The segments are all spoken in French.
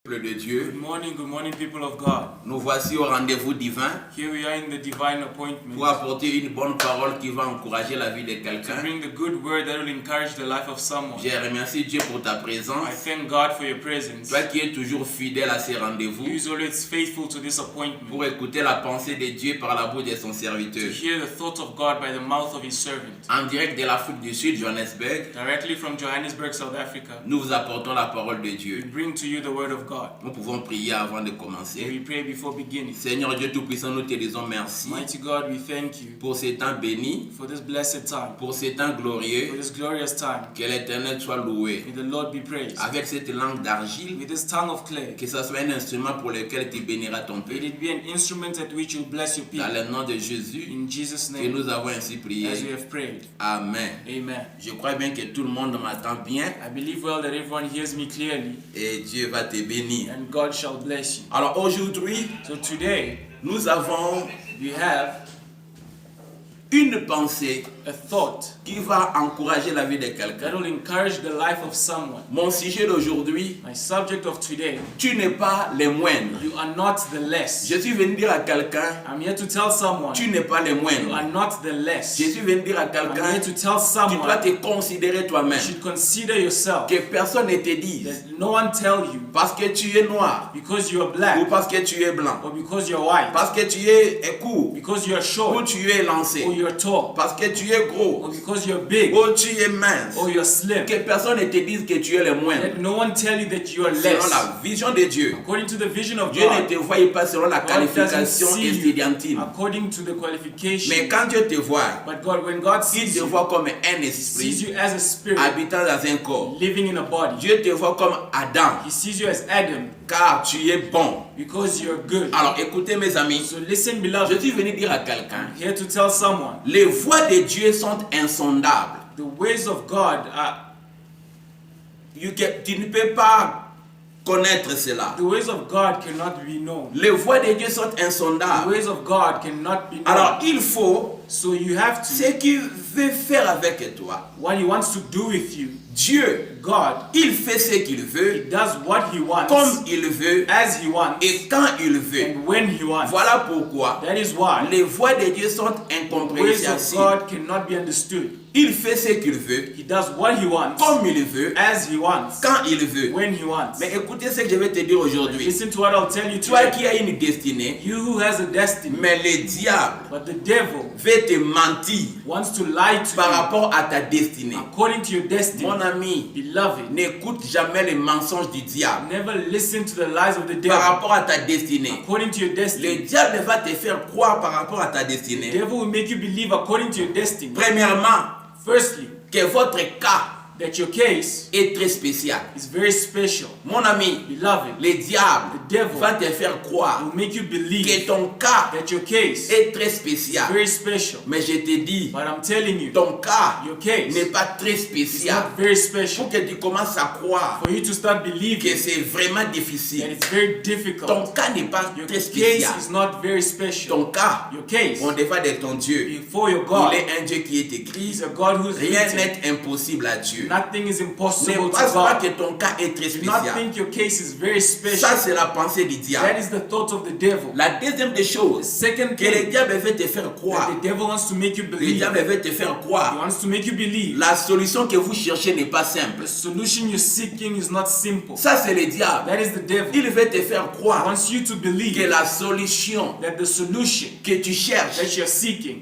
De Dieu. Good morning, people of God. Nous voici au rendez-vous divin. Here we are in the divine appointment. Pour apporter une bonne parole qui va encourager la vie de To quelqu'un. bring the good word that will encourage the life of someone. Je remercie Dieu pour ta I présence. thank God for your presence. Toi qui es toujours fidèle à ces rendez-vous. He is always faithful to this appointment. Pour écouter la pensée de Dieu par la bouche de son To serviteur. hear the thoughts of God by the mouth of His servant. En direct de l'Afrique du Sud, Johannesburg. Directly from Johannesburg, South Africa. Nous vous apportons la parole de We Dieu. bring to you the word of God. Nous pouvons prier avant de commencer. We pray before beginning. Seigneur Dieu Tout-Puissant, nous te disons merci Mighty God, we thank you pour ce temps béni, for this blessed time, pour ce temps for glorieux. this glorious time. Que l'Éternel soit loué. May the Lord be praised. Avec cette langue d'argile, With this tongue of clay, que ce soit un instrument pour lequel tu béniras ton may peuple. it be an instrument at which you bless your Dans people. le nom de Jésus, In Jesus' que name, nous avons ainsi prié. as we have prayed. Amen. Amen. Je crois bien que tout le monde m'attend bien I believe well that everyone hears me clearly, et Dieu va te bénir. and God shall bless you. Alors aujourd'hui, So today, nous avons we have une pensée a thought qui va encourager la vie de that quelqu'un. will encourage the life of someone. Mon sujet d'aujourd'hui, My subject of today, tu n'es pas le moindre. you are not the less. Je suis venu dire à quelqu'un, I'm here to tell someone, tu n'es pas le you are moindre. not the less. Je suis venu dire à I'm quelqu'un, here to tell tu dois someone, te considérer you toi-même. should consider yourself, Que personne ne te dise, that no one tell you, parce que tu es noir, because you are ou black, parce que tu es blanc, or because you're white, parce que tu es court, because you're ou short, tu es lancé, or you're tall, parce que tu es gros, or because you're big, ou tu es mince. or you're slim. Que personne ne te dise que tu es le moindre. Let no one tell you that you are Selon less. la vision de Dieu, According to the vision of Dieu ne God, te voit pas selon la God doesn't qualification see you estudiantine. according to the Mais qualification. quand Dieu te voit, But God, when God il sees te you, voit comme un He sees esprit you as a spirit habitant dans un corps. living in a body. Dieu te voit comme Adam, He sees you as Adam car tu es bon. because you're good. Alors écoutez mes amis, So listen, je beloved, suis venu dire à quelqu'un, here to tell someone, les voies de Dieu sont insondables. the ways of God are, Tu ne peux pas connaître cela. the ways of God cannot be known. Les voies de Dieu sont The insondables. ways of God cannot be Alors known. il faut So you have to, ce qu'il veut faire avec toi. what He wants to do with you, Dieu, God, il fait ce qu'il He veut, does what He wants, comme il veut as He wants, et quand il veut. and when He wants. Voilà pourquoi That is why les voies de Dieu sont the ways of incompréhensibles. God cannot be understood. Il fait ce qu'il veut, He does what He wants, comme il veut, as He wants, quand il veut. when He wants. Mais écoutez ce que je vais te dire aujourd'hui. Listen to what I'll tell you Toi today. qui as une destinée, You who has a destiny, mais le diable but the devil veut te mentir wants to lie to par you rapport à ta destinée. according to your destiny. Mon ami, Beloved, n'écoute jamais les mensonges du diable never listen to the lies of the par devil rapport à ta destinée. according to your Le destiny. diable va te faire croire par rapport à ta The destinée. devil will make you believe according to your destiny. Premièrement, Firstly, que votre cas that your case est très spécial. is very special. Mon ami, Beloved, le diable the devil va te faire croire will make you que believe ton cas that your case est très is spécial. very special. Mais je te dis, But I'm telling you, ton cas your case n'est pas très is spécial. not very Pour special. que tu commences à croire For you to start que believing c'est vraiment that difficile. it's very Ton difficult. cas n'est pas Your très case spécial. is not very special. Ton cas, Your case on devant de ton Dieu, before your God il est un Dieu qui est écrit. is a God who's Rien written. n'est impossible à Dieu. Nothing is Ne impossible to pense pas God. que ton cas est très Do not spécial. think your case is very Ça, special. c'est la pensée du That diable. is the thought of the devil. La deuxième des The choses second que le thing diable veut te faire that croire, the devil wants to make you le believe, diable veut te faire he croire, wants to make you believe, la solution que vous cherchez n'est pas simple. the solution you're seeking is not simple. Ça, c'est le diable. That is the devil. Il veut te faire He croire wants you to que believe la solution that the solution que tu cherches that you're seeking,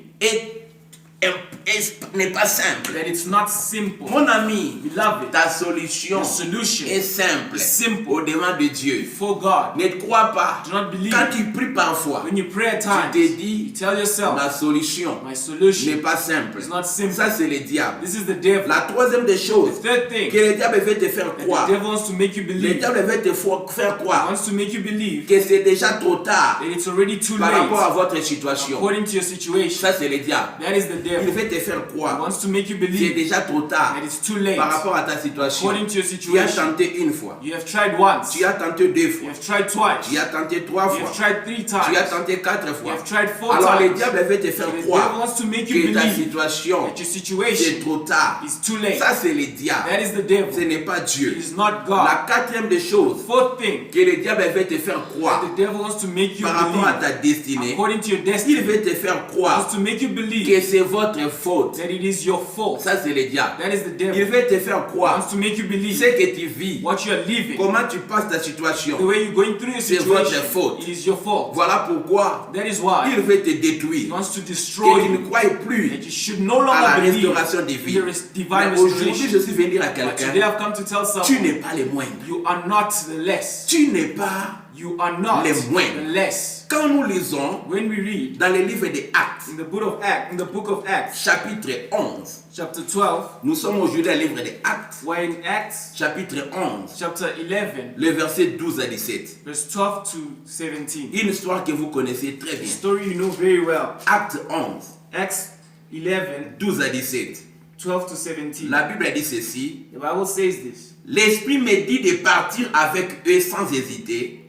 n'est pas simple. that it's not simple. Mon ami, Beloved, ta solution the solution est simple simple au devant de Dieu. before God. Ne te crois pas. Do not believe. Quand tu pries parfois, When you pray at tu times, te you dis, tell yourself, ma solution my n'est solution pas simple. is not simple. Ça, c'est le diable. This is the devil. La troisième des choses The third thing que le diable veut te faire that croire, the devil wants to make you le believe, diable veut te faire croire wants to make you believe que c'est déjà trop tard that it's already too par rapport à late votre situation. according to your situation. Ça, c'est le diable. That is the devil. devil. veut te faire He croire wants to make you que c'est believe déjà trop tard that it's too late. par rapport à ta situation. According to your Tu as situation, tenté une fois, you have tried once, tu as tenté deux you fois, have tried twice, tu as tenté trois you fois, have tried 3 tu as times, tenté quatre you fois. have tried 4 Alors le times. diable veut te faire The devil croire wants to make you que ta believe situation that your c'est situation trop tard. is too late. Ça c'est le diable. That is the Ce devil. n'est pas It Dieu. is not God. La quatrième des choses Fourth thing, que le diable veut te faire croire the devil wants to make you par rapport à believe, ta destinée, according to your il destiny, veut te faire wants croire to make you believe que c'est votre faute. that it is your fault. Ça c'est le diable. That is the Il devil. veut te faire Wants croire to make you believe ce que tu vis, what you are living, comment tu passes ta the situation. way you're going through your C'est votre situation. faute. It is your fault. Voilà pourquoi That is why il veut te he détruire. wants to Que destroy tu ne you. crois plus That you should no à la longer believe restauration des in vies. the divine Mais aujourd'hui, je restoration. suis venu dire à But today quelqu'un, I've come to tell tu n'es someone, pas le moindre. you are not the less. Tu n'es pas. You are not Les the moindres. less. Quand nous lisons When we read dans le livre des Actes, in the book of Acts, chapitre 11, chapter 12, nous sommes aujourd'hui dans le livre des Actes, we're in Acts chapitre 11, chapter 11, le verset 12 à 17. verse 12 to 17. Une histoire que vous connaissez très A bien. story you know very well. Acte 11, Acts 11, 12 à 17. 12 to 17. La Bible dit ceci. The Bible says this. L'Esprit me dit de partir avec eux sans hésiter.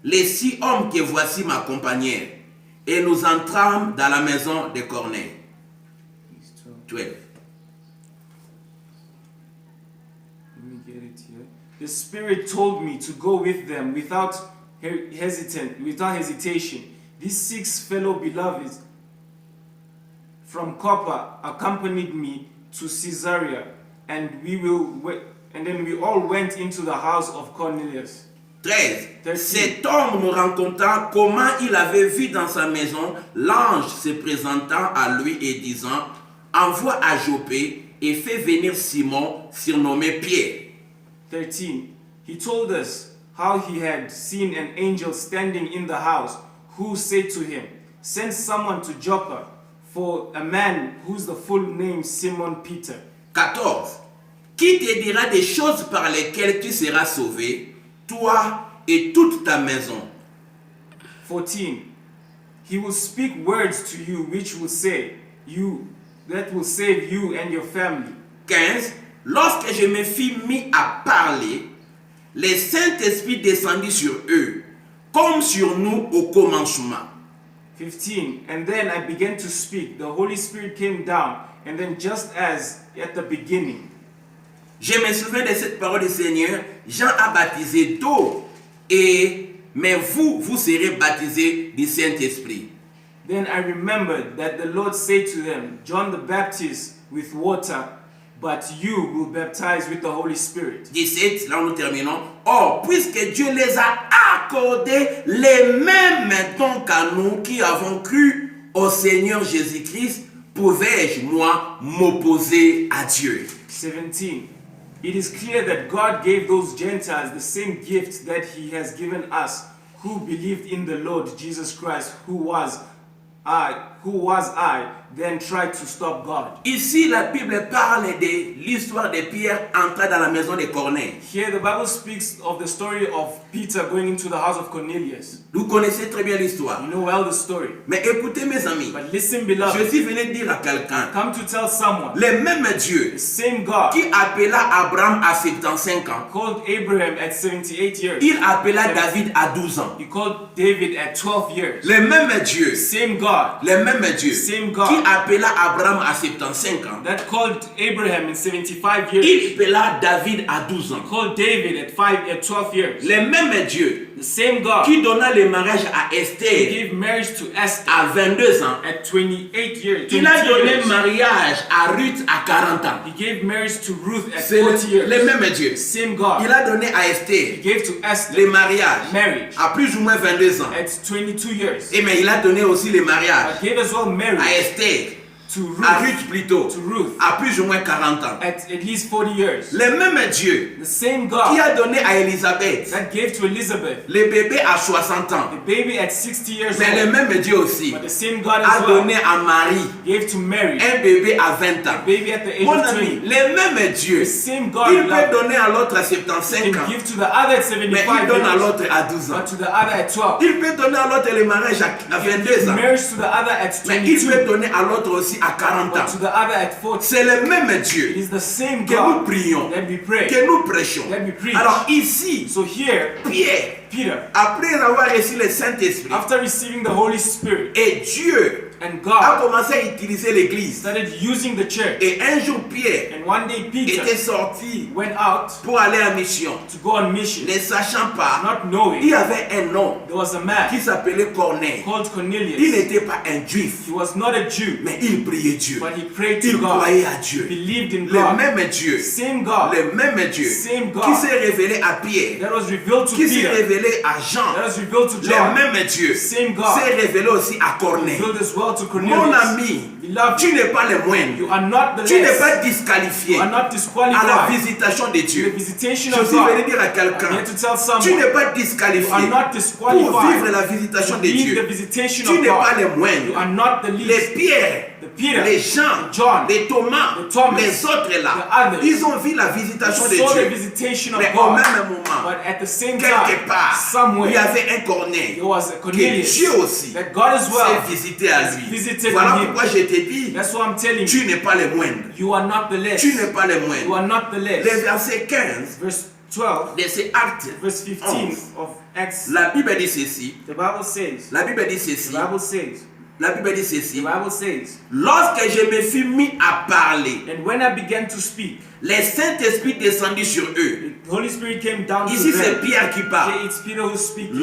Les 6 hommes que voici m'accompagnèrent. Et nous entrâmes dans la maison de Corneille. 12. Let me get it here. The Spirit told me to go with them without hesitation. These 6 fellow beloveds from Copper accompanied me to Caesarea, and then we all went into the house of Cornelius. 13. Cet homme me raconta comment il avait vu dans sa maison l'ange se présentant à lui et disant: envoie à Joppé et fais venir Simon, surnommé Pierre. 13. He told us how he had seen an angel standing in the house, who said to him, send someone to Joppa for a man whose the full name Simon Peter. 14. Qui te dira des choses par lesquelles tu seras sauvé, toi et toute ta maison. 14. He will speak words to you which will save you and your family. 15. Lorsque je me fis mis à parler, le Saint-Esprit descendit sur eux, comme sur nous au commencement. 15. And then I began to speak. The Holy Spirit came down, and then just as at the beginning. Je me souviens de cette parole du Seigneur. Jean a baptisé d'eau, mais vous serez baptisés du Saint-Esprit. Then I remembered that the Lord said to them, John the Baptist with water, but you will baptize with the Holy Spirit. 17, là où nous terminons. Or, puisque Dieu les a accordés les mêmes dons qu'à nous qui avons cru au Seigneur Jésus-Christ, pouvais-je, moi, m'opposer à Dieu? 17. It is clear that God gave those Gentiles the same gift that He has given us who believed in the Lord Jesus Christ, who was I, then tried to stop God. Ici, la Bible parle de l'histoire de Pierre entrant dans la maison de Corneille. Here the Bible speaks of the story of Peter going into the house of Cornelius. Vous connaissez très bien l'histoire. You know well the story. Mais écoutez mes amis, But listen, je beloved, suis venu dire à quelqu'un, come to tell someone, le même Dieu the same God qui appela Abraham à 75 ans, called Abraham at 78 years. il appela David à 12 ans. He called David at 12 years. Le même Dieu, Same God le même Dieu Same qui God appela Abraham à 75 ans, that called Abraham in 75 years. il appela David à 12 ans. Called David at 12 years. Le même Dieu The same God qui donna le mariage à Esther gave marriage to Esther à 22 ans. at 28 years. Il a 22 donné years. mariage à Ruth à 40 ans. He gave marriage to Ruth at C'est 40 years. le même Dieu. Same God. Il a donné à He Esther gave to Esther le mariage marriage à plus ou moins 22 ans. at 22 years. Et mais il a donné aussi le mariage But gave as well à marriage Esther, to à Ruth Ruth plutôt, to Ruth à plus ou moins 40 ans. at least 40 years. Le même Dieu The same qui God a donné à Élisabeth that gave to Elizabeth le bébé à 60 ans. the baby at 60 years Mais le old. même Dieu aussi But the same God a as well donné à Marie gave to Mary un bébé à 20 ans. baby at the age Mon of ami, 20. le même Dieu, The same God il peut beloved, donner à l'autre à 75 can ans, give to the other at mais 75 il donne à years, l'autre à 12 ans. but to the other at 12. Il peut donner à l'autre le mariage à 22 ans, Marriage to the other at mais il 22. peut donner à l'autre aussi aussi à 40 but ans. to the other at 40. C'est le même It Dieu is the same que nous God prions, that we pray, que nous prêchons. that we preach. Alors ici, So here, Pierre, Peter, après avoir reçu le Saint-Esprit, after receiving the Holy Spirit, et Dieu and a God commencé à utiliser l'église. started using the church, Et un jour, Pierre and one day Peter était sorti went out pour aller en mission. to go on mission, Ne sachant pas, not il knowing y avait un homme there was a man qui s'appelait Corneille. called Il Cornelius. n'était pas un juif, He was not a Jew, mais il priait Dieu. but he prayed to Il God, croyait à Dieu. believed in Le God. même Dieu, Same God le même Dieu Same God qui s'est révélé à Pierre, that was revealed to qui s'est Peter, révélé à Jean, that was revealed to le John, même Dieu Same God s'est révélé aussi à Corneille. revealed as well to Mon Cornelius. ami, Beloved, tu n'es pas le moindre. you are not the Tu n'es less, pas you disqualifié are not à la disqualified visitation de to the Dieu. visitation Je of suis venu God. dire à I'm quelqu'un, here to tell tu someone, n'es pas you are disqualifié not pour vivre disqualified la visitation to de lead the Dieu. visitation Tu of n'es pas God. le You moindre. are not the Les least. Pierre, The Peter, les Jean, the John, les Thomas, the Thomas, les autres the là, others, ils ont vu la visitation de saw the Dieu. visitation of Mais au God, même moment, but at the same quelque time, part, il y somewhere, avait un Corneille there was a que Cornelius Dieu aussi that God as well s'est visité à has lui. visited Voilà him. pourquoi je te dis, That's why I'm telling tu you, n'es pas le moindre. you are not the less. Tu n'es pas le You moindre. are not the Les less. versets 15 Verse 12, de ces actes, verse 15 of Acts, la Bible dit ceci, the Bible says, la Bible dit the ceci, Bible says, la Bible dit the ceci. Bible says, Lorsque je me fus mis à parler, and when I began to speak, le Saint-Esprit descendit sur eux. the Holy Spirit came down Ici, to c'est them. Pierre qui parle. Okay, it's Peter who's speaking.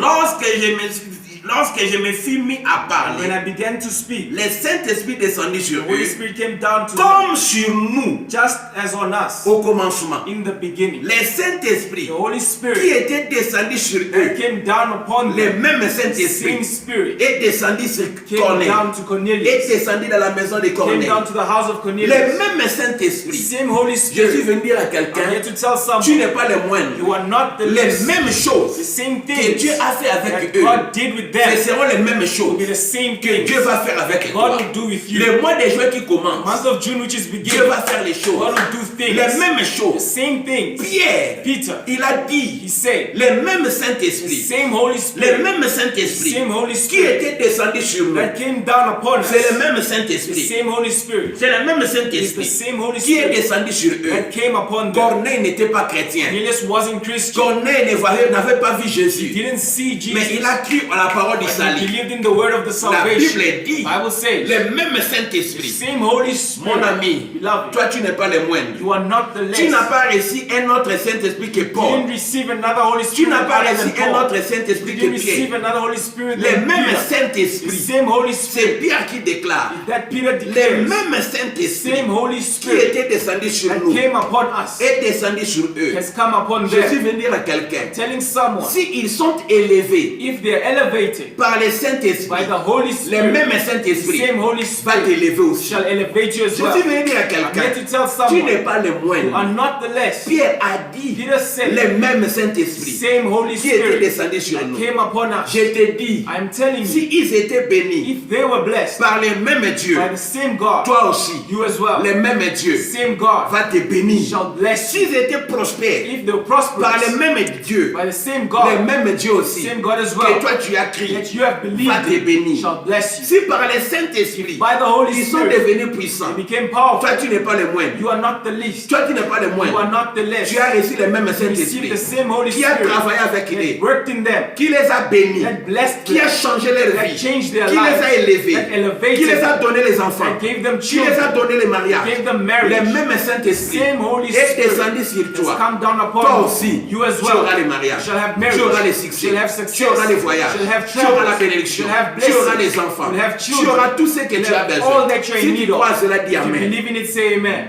Lorsque je me fus mis à And when I parler, began to speak, le Saint-Esprit descendit the sur Holy eux Spirit came down to them, comme sur nous just as on us au commencement. in the beginning. Le Saint-Esprit The Holy qui Spirit était descendu sur that eux, came down upon le them, même the Saint-Esprit same Spirit est descendu sur came Corneille, down to est Cornelius, descendu dans la maison de came Corneille. down to the house of Le Cornelius. même The Saint-Esprit. same Holy Je suis Spirit. venu dire à I'm here quelqu'un, to tell tu someone, n'es pas le moindre. you are not the Les least. mêmes The choses same que things Dieu a fait avec that eux, God did with ce them seront les mêmes will choses be the same que things Dieu va faire avec toi. God will do with you. Le mois de juin qui commence, Month of June, which is Dieu beginning, va faire les choses. God will do things. Les mêmes The choses. same things. Pierre, Peter, il a he dit, said, le même the Saint-Esprit, same Holy le Spirit, même the Saint-Esprit same Holy qui Spirit était descendu sur nous, that came down upon us, c'est le même the Saint-Esprit. same Holy Spirit, C'est le même is the Saint-Esprit same Holy qui est Spirit descendu sur eux. that came upon them. Corneille n'était pas chrétien. Cornelius wasn't Christian. Corneille n'avait pas vu He Jésus. didn't see Mais Jesus. il a cru à la parole du But he salut. believed in the word of the La Bible salvation. dit, Bible says, le même the Saint-Esprit. same Holy Mon Spirit, ami, beloved, toi tu n'es pas le moindre. you are not the less. Tu n'as pas reçu un autre Saint-Esprit que You Paul. didn't receive another Holy Tu Spirit n'as pas other reçu than un Paul. autre You Saint-Esprit que didn't receive Pierre. another Holy Spirit Le than même Peter. The Saint-Esprit. same Holy C'est Spirit Pierre qui déclare. that Peter Le declares. même The Saint-Esprit same Holy qui Spirit était descendu sur that nous came upon us est descendu sur eux. has come upon Je suis them. venu dire à quelqu'un, Telling someone, s'ils sont élevés if they're elevated par le by Saint-Esprit, the Holy le Spirit, même the Saint-Esprit same Holy va Spirit t'élever aussi. shall elevate you as Je well. suis venu dire à I'm here quelqu'un, to tell tu n'es someone, pas le you are moindre. not the less. Pierre a dit, Peter said, le même the Saint-Esprit same Holy qui était Spirit descendu sur that nous. came upon us. Je te dis, I'm telling you, si ils étaient bénis if they were blessed par le même Dieu, by the same God, toi aussi, you as well, le même Dieu the same God va te bénir. shall bless you. S'ils étaient prospères If they're par le prosperous même Dieu, by the same le God, même Dieu aussi, same God as que well, toi tu as crié, that you have va believed te in, bénir. shall bless you. Si par le Saint-Esprit, By the Holy ils sont Spirit, devenus puissants, they became powerful. toi tu n'es pas le moindre. You are not the least. Toi tu n'es pas le You are moindre. not the less. Tu as reçu le même You received Saint-Esprit the same Holy qui a Spirit travaillé avec that eux, worked in them, qui les a bénis, that blessed qui a them, changé leur that vie, changed their qui les a lives, élevés, that qui les elevated a them, donné les enfants, that gave them qui les a children, donné les mariages. gave them Le marriage. même Saint-Esprit Same Holy est Spirit descendu sur has toi. come down upon Toi you. aussi, You as tu well auras les mariages, shall have marriage, tu auras les succès, shall have tu success, auras les voyages, shall have tu auras la travels, bénédiction, shall have tu auras blessings, les enfants, shall have tu children, auras tout ce que shall tu as have besoin. all that you're in Si tu need of. crois cela, dis If you Amen. believe in it, say amen.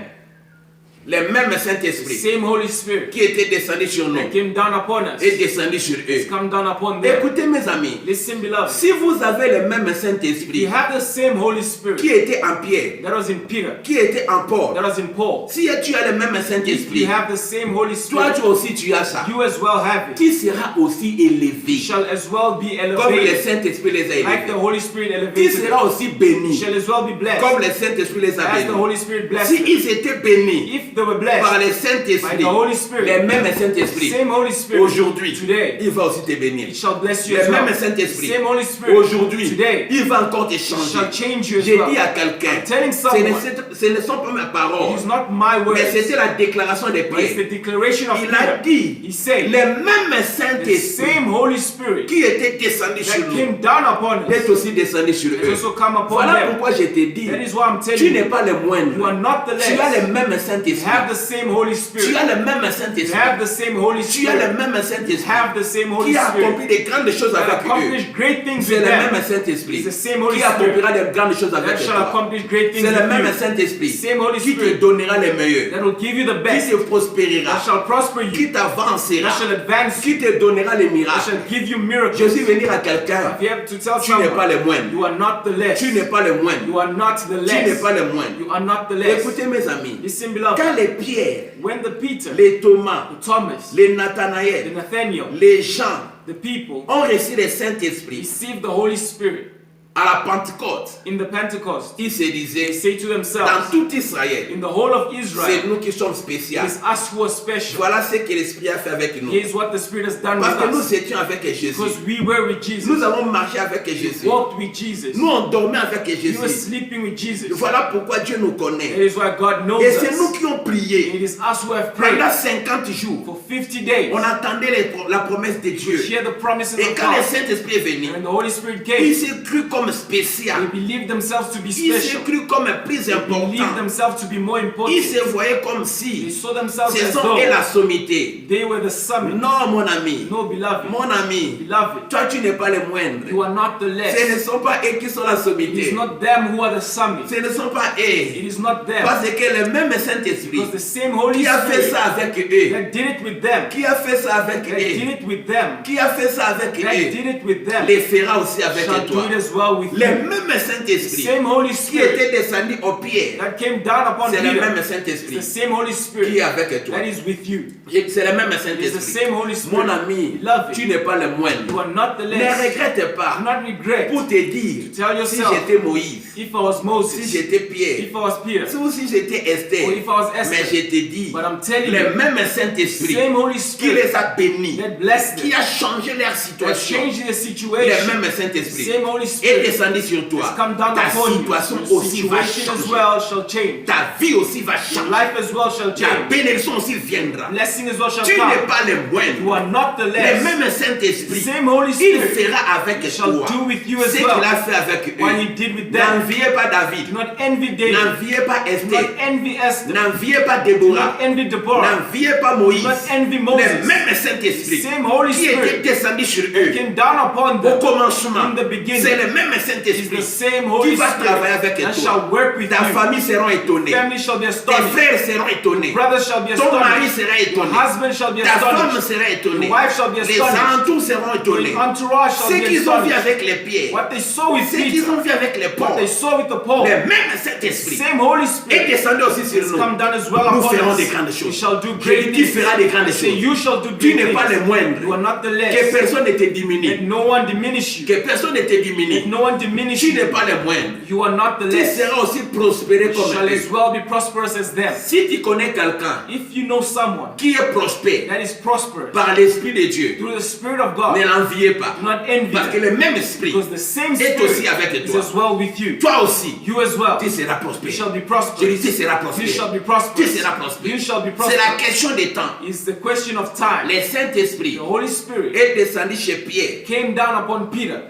Le même Saint-Esprit Same Holy Spirit qui était descendu sur nous that came down upon us est descendu sur has eux. come down upon them. Écoutez mes amis, Listen, beloved. si vous avez le même You Saint-Esprit have the same Holy Spirit qui était en Pierre, that was in Peter, qui était en Paul, that was in Paul. si tu as le même If Saint-Esprit, you have the same Holy toi Spirit, aussi tu as ça, you as well have it. qui sera aussi You élevé, shall as well be comme le elevated, Saint-Esprit les a like the élevés, Holy Spirit qui elevated them. sera aussi You béni, shall as well be blessed, comme le Saint-Esprit les a as the bénis. Holy Spirit blessed Si them. ils étaient bénis If they were par blessed le by Saint-Esprit, the Holy Spirit, le même Saint-Esprit, same Holy Spirit, aujourd'hui, today, il va aussi te bénir. He shall bless you Le as well. même Saint-Esprit, Same Holy Spirit, aujourd'hui, today, il va encore te He changer. shall change you as J'ai well. dit à quelqu'un, I'm telling ce someone, ne sont pas mes it paroles, is not my mais words, c'était la déclaration de but it's the Pierre. declaration of Il a Peter. dit, He said, le même the Saint-Esprit same Holy Spirit qui était descendu sur that nous came down upon est us aussi descendu sur has eux. also come upon Voilà them. pourquoi je te dis, That is why I'm tu telling n'es you, pas le moindre. you are not the Tu as less. le même You Saint-Esprit. have the same Holy Tu Spirit. as le même You Saint-Esprit. have the same Holy Tu as le Spirit. même You Saint-Esprit have the same Holy qui a Spirit. accompli de grandes choses That avec eux. accomplished great things C'est with le them. même Saint-Esprit It's the same Holy qui Spirit accomplira de grandes choses avec that shall toi. accomplish great things C'est le with même you. Saint-Esprit Same Holy qui te Spirit donnera le meilleur, that will give you the qui best, te prospérera, that shall prosper you, qui t'avancera, that shall advance you, qui te donnera les that miracles. shall give you miracles. Je suis venu à quelqu'un, If you have to tell tu n'es pas someone, le moindre. you are not the less. Tu n'es pas le moindre. You are not the Tu n'es less. pas le moindre. You are not the less. Écoutez mes amis, Listen, beloved. quand les Pierre, When the Peter, les Thomas, the Thomas, les the Nathanaël, Nathaniel, les gens the people ont reçu le Saint-Esprit received the Holy Spirit à la Pentecôte, in the Pentecost, ils se they disaient, say to dans themselves, tout Israël, in the whole of c'est Israel, nous qui sommes it spéciaux. is us who are special. Voilà ce que l'Esprit a fait avec nous. Here's what the Spirit has done Parce que with nous us. étions avec Jésus. Because we were with Jesus. Nous avons marché avec We Jésus. walked with Jesus. Nous on dormait avec We were Jésus. sleeping with Jesus. Voilà pourquoi Dieu nous That connaît. is why God knows Et c'est nous us. qui ont prié. It is us who have prayed Pendant 50 jours, for 50 days. on attendait la promesse de We Dieu. hear the promises Et of quand le God. Saint-Esprit est venu, And when the Holy Spirit ils came, s'est cru comme spécial. they believed themselves to be Ils s'est special. cru comme plus They believed important. themselves to be more Ils important. se voyaient comme They si saw themselves ce as sont though eux la sommité. they were the summit. Non, mon ami. No, beloved. Mon ami. Beloved, Toi, tu n'es pas le moindre. you are not the Ce ne less. sont pas eux qui sont la It is sommité. not them who are the summit. Ce ne sont pas eux. It is not them. Parce que le même Saint-Esprit Because the same Holy qui a fait Spirit ça avec eux, that did it with them, qui a fait ça avec that did eux, it with them, qui a fait ça avec that eux, did it with them, les fera aussi avec shall do toi. it as well with Le you. même The Saint-Esprit same Holy qui Spirit était descendu au pied, that came down upon c'est le Peter, même it's Saint-Esprit the same Holy qui est Spirit avec toi. that is with you. C'est le même It is the Saint-Esprit. same Holy Spirit. Mon ami, Beloved, tu n'es pas le you moindre. are not the Ne less. regrette Do pas not regret. pour te dire, To tell si yourself, j'étais Moïse, if I was si Moses, j'étais if Pierre, I was Peter, ou si j'étais or Esther, if I was mais Esther, je te dis, but I'm telling le you, même Saint-Esprit same Holy qui Spirit les a bénis, that blessed qui them, a changé leur that situation, changed the le situation, même Saint-Esprit same Holy est Spirit descendu sur toi. has come down Ta upon you. situation Your aussi va situation as changer. well shall change. Ta vie aussi va Your changer. life as well shall La change. bénédiction aussi viendra. Blessing as well shall Tu n'es come. pas le You moindre. are not the Le less. même Saint-Esprit, Same Holy il Spirit fera avec shall toi do with you ce as qu'il well a fait avec what eux. he did with them. N'enviez pas David. Do not envy David. N'enviez pas Do Esther. not envy Esther. N'enviez pas Do Déborah. not envy Deborah. N'enviez pas Do Moïse. not envy Le Moses. même Saint-Esprit Same Holy qui était Spirit descendu sur eux came down upon au them commencement. in the beginning. C'est le même Is the Saint-Esprit same qui Holy va travailler avec Spirit that toi. shall work with Ta you. famille sera étonnée. Family shall be Tes astonished. frères seront étonnés. Brothers shall be Ton mari astonished. sera Your étonné. husband shall be Ta femme astonished. sera étonnée. Your wife shall be Les astonished. alentours seront étonnés. Your entourage shall Ce be qu'ils ont vu astonished. avec les pieds, What they saw with ce qu'ils Peter, ont vu avec les what porcs, they saw with the Paul, le même Saint-Esprit same Holy est Spirit descendu aussi sur has nous. come down as well Nous upon ferons us. des grandes We choses. shall do Je great dis, tu things. feras des grandes I say, choses. you shall do Tu great n'es pas le things. moindre. You are not the Que less. personne ne te Let diminue. no one diminish you. Que personne ne te Let diminue. no one diminish Tu n'es you. pas le moindre. You are not the Tu less. seras aussi prospéré You comme shall eux. as well be prosperous as them. Si tu connais quelqu'un If you know someone qui est prospère that is prosperous par l'Esprit de Dieu, through the Spirit of God, ne l'enviez pas. do not envy Parce que them. le même Esprit Because the same est aussi Spirit avec is toi. as well with you. Toi aussi, You as well. tu seras You prospère. shall be Je dis, prosperous. tu seras You shall prospère. be prosperous. Tu seras prospère. You shall be C'est la prosperous. question des temps. It's the question of time. Le Saint-Esprit The Holy Spirit est descendu chez Pierre came down upon Peter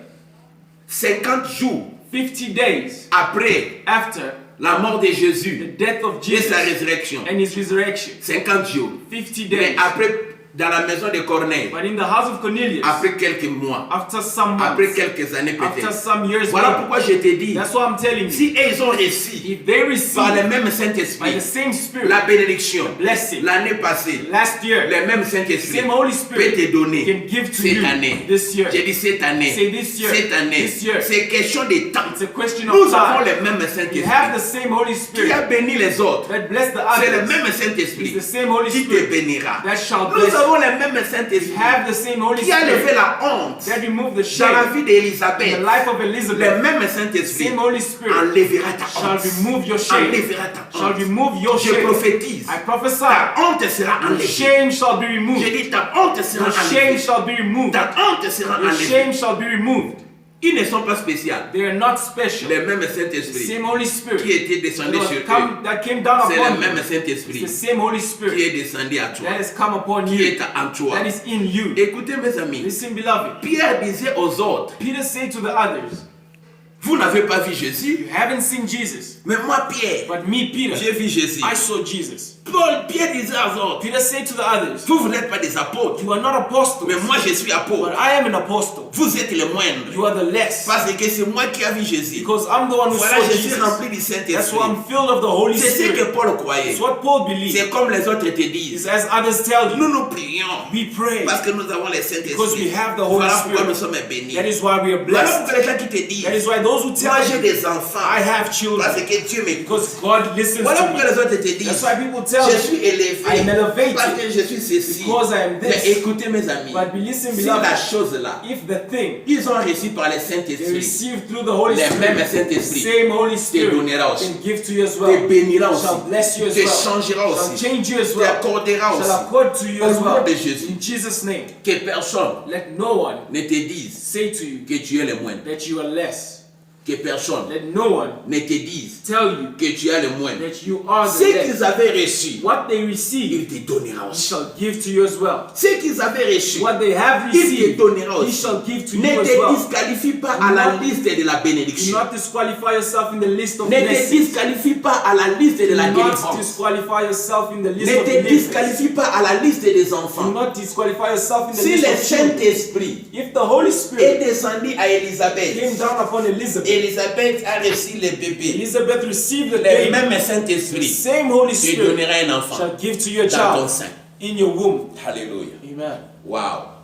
50 jours 50 days après after la mort de the Jésus death of et Jesus sa résurrection. and his resurrection. 50 jours. 50 Mais days. après, dans la maison de Corneille, But in the house of Cornelius, après quelques mois, after some après months, quelques années after peut-être. some years Voilà later, pourquoi je te dis, that's what I'm telling you. si ils ont reçu If they par receive le même by Saint-Esprit the same Spirit, la bénédiction blessing, l'année passée, last year, le même Saint-Esprit same Holy peut Spirit te donner can give to cette you année. this year. J'ai dit cette année. Say this year. Cette année. This year. C'est question de temps. It's a question Nous of avons time. le même We Saint-Esprit have the same Holy qui Spirit a béni les autres. that blessed the C'est le others. même It's Saint-Esprit the same Holy qui te Spirit bénira. that shall Nous bless avons avons le même We Saint-Esprit have the same Holy qui a levé Spirit la honte that removed the dans la shame vie in d'Élisabeth. the life of Le Elizabeth. même The Saint-Esprit same Holy Spirit enlèvera ta shall honte. remove your shame. Enlèvera ta Shall honte. remove your Je shame. prophétise. I prophesy. Ta honte sera Your enlevée. shame shall be Je removed. dis ta honte sera Your shame enlevée. shall be removed. Ta honte sera Your enlevée. shame shall be removed. Ils ne sont pas spéciaux. They are not special. Le même The Saint-Esprit same Holy qui Spirit était descendu sur eux, that came down c'est upon le même you. Saint-Esprit It's the same Holy qui Spirit est descendu à toi, that has come upon qui you. est en toi. That is in you. Écoutez mes amis, Listen, beloved. Pierre disait aux autres, Peter said to the others, vous n'avez pas vu Jésus, you haven't seen Jesus, mais moi Pierre, but me, Peter, j'ai vu Jésus. I saw Jesus. Pierre disait aux autres, Peter said to the others, vous n'êtes pas des apôtres, you are not apostles, mais moi je suis but apôtre. I am an apostle. Vous êtes les moindres, You are the less, parce que c'est moi qui ai vu Jésus. because I'm the one who Voilà, saw je suis Jesus. rempli du That's Saint-Esprit. why I'm filled of the Holy C'est ce que Spirit. Paul croyait. It's what Paul believed. C'est comme les autres te It's disent. as others tell you. Nous nous prions We pray. parce que nous avons le Because we Saint-Esprit. have the Holy Voilà pourquoi Spirit. nous sommes bénis. That is why we are Voilà blessed. pourquoi les gens qui te disent, That is why those who moi tell j'ai you, des enfants, I have children, parce que Dieu m'écoute. because God listens Voilà to pourquoi me. les autres te disent, That's why people tell je me, suis élevé I am elevated parce que je suis ceci. because I am Mais this. écoutez mes amis, But listen, si la beloved, chose là, if the thing ils ont reçu par le they Saint-Esprit, receive through the Holy le même Spirit, Saint-Esprit same Holy te Spirit donnera aussi, can give to you as te well, bénira aussi, shall bless you as te well, changera shall aussi, change you as te well, accordera shall aussi. accord to you Au as nom well. de Jésus, In Jesus' name, que personne let no one ne te dise say to you que tu es le moindre, that you are less. que personne Let no one ne te dise tell you que tu es le moindre. that you are Ce the less. qu'ils avaient reçu, What they receive, il te donnera he aussi. shall give to you as well. Ce qu'ils avaient reçu, What they have il te received, donnera he aussi. shall give to Ne you as te well. disqualifie pas à la liste de la Do bénédiction. not disqualify yourself in the list of Ne te blessings. disqualifie pas à la liste de Do la not délivrance. disqualify yourself in the list Ne of te deliverance. disqualifie pas à la liste des Do enfants. not disqualify yourself in the Si list le of children. Saint-Esprit If the Holy est Spirit descendu à came Élisabeth, down upon Elizabeth, Élisabeth a reçu le bébé. Elizabeth received the Le baby. même The Saint-Esprit same Holy te Spirit donnera un enfant shall give to you a dans ton child sein. in your womb. Alléluia. Amen. Wow.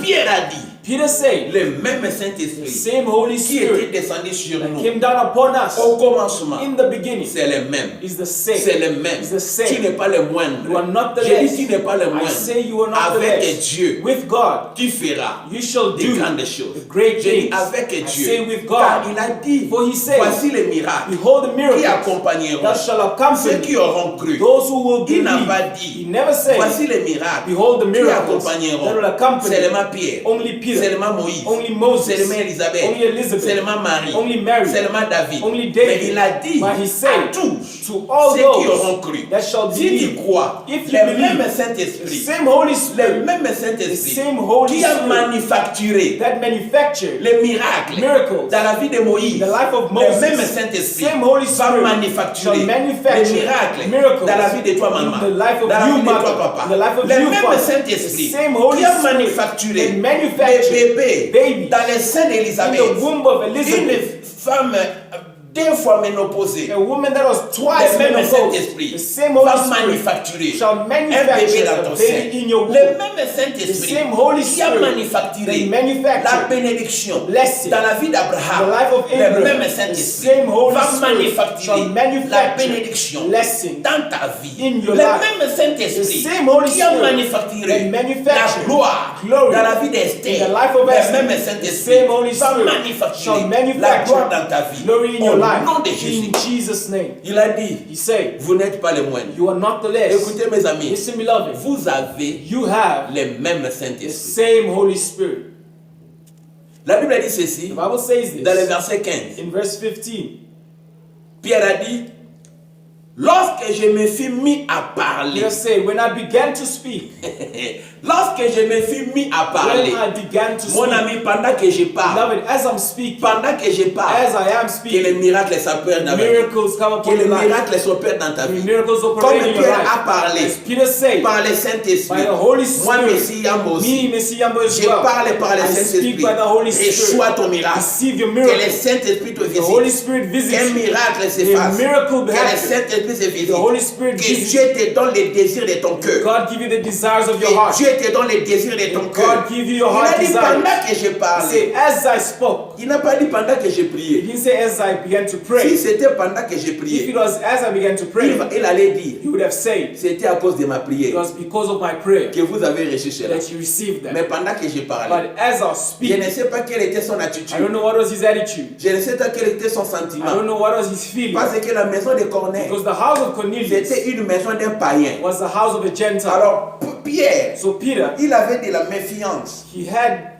Pierre a dit, Peter said, le même the Saint-Esprit same Holy qui était Spirit descendu sur that nous came down upon us au commencement, in the beginning c'est le même. is the C'est same. le même. It's the same. Tu n'es pas le moindre. You are not the Je dis less. tu n'es pas le I moindre. say you are not the Avec less. Dieu, With God, tu feras you shall des do grandes choses. the great Je dis things. avec I Dieu. say with Car God. il a dit, For he said, voici les miracles behold the qui miracles accompagneront that shall ceux accompany qui auront cru. those who will Il n'a believe. pas He dit, never said, voici les miracles behold the qui miracles that will accompagneront accompany seulement Pierre, only Peter, seulement Moïse, only Moses, seulement Élisabeth, only Elizabeth, seulement Marie, only Mary, seulement David. only Mais David. il a dit But he à said, tous to all ceux qui auront those cru. that shall Si tu believe, crois, if you le believe, même the Saint-Esprit, same Holy le Spirit même the Saint-Esprit same Holy qui a Spirit manufacturé that manufactured les miracles miracles dans la vie de Moïse, in the life of le Moses, même Saint-Esprit same Holy va Spirit manufacturer shall manufacture les miracles miracles dans la vie de toi maman, in the life of dans la you, vie de toi mother, papa. in the life of Le you, même father. Saint-Esprit The same Holy qui a Spirit manufacturé that les manufactured bébés babies dans les seins in d'Élisabeth, the womb of une Elizabeth, femme 2 fois ménopausée. a woman that was twice Le même menopause, Saint-Esprit the same Holy va Spirit manufacturer shall un bébé manufacture dans a ton sein. baby in your Le womb. même The Saint-Esprit same Holy qui a Spirit manufacturé that la manufactured bénédiction blessing dans la vie the d'Abraham. life of Le Abraham, même the Saint-Esprit same Holy va Spirit manufacturer shall la manufacture bénédiction blessing dans ta vie. in your Le life. même Saint-Esprit The same Holy qui a Spirit manufacturé that la manufactured gloire glory dans la vie in d'Esther. the life of Le Esther. même The Saint-Esprit same Holy va Spirit manufacturer shall la manufacture gloire dans ta vie. glory in Au your life. nom de Jésus. In Jesus' name. Il a dit, He said, vous n'êtes pas les moindres. you are not the less. Écoutez mes amis, Listen, beloved, vous avez you have les mêmes the Saint-Esprit. same Holy Spirit. La Bible dit ceci The Bible says dans le this verset 15. in verse 15. Pierre a dit, lorsque je me fus mis à parler, Peter said, when I began to speak, lorsque je me fus mis à parler, when I began to mon speak, ami, pendant que je parle, beloved, as I'm speaking, pendant que je parle, as I am que les speaking, miracles s'opèrent dans ta vie. miracles come Que upon les your life. miracles s'opèrent dans ta vie. Miracles Comme operate in your Pierre a life. parlé As Peter said, par le Saint-Esprit, by the Holy moi, Spirit, Messie Yambo aussi, me, Messi Yambo as je well, parle par le I speak Saint-Esprit. by the Holy Spirit. Reçois ton miracle. Receive your Que le miracle. Saint-Esprit te The Holy visite. Spirit visits Qu'un you. miracle se A fasse. miracle Que le happen. Saint-Esprit Saint-Esprit se visite. The Holy Spirit Que visits. Dieu te donne les désirs de ton cœur. God give you the desires of your Que heart. Dieu te donne les désirs de ton God cœur. give you your Il heart a dit desires. pendant que je He parlais. said, as I spoke. Il n'a pas dit pendant que je He priais. didn't say as I began to Si pray. c'était pendant que je If it priais, was as I began to pray, il allait dire, he would have said, c'était à cause de ma it prière was because of my prayer que vous avez reçu cela. that you received Mais that. pendant que je parlais, But as I je ne speak, sais pas quelle était son I don't attitude. know what was his attitude. Je ne sais pas quel était son I don't sentiment. know what was his feeling. Parce que la maison de Corneille, Because the house of Cornelius c'était une maison d'un païen. was the house of a Gentile. Alors, Pierre, So Peter, il avait de la méfiance. he had,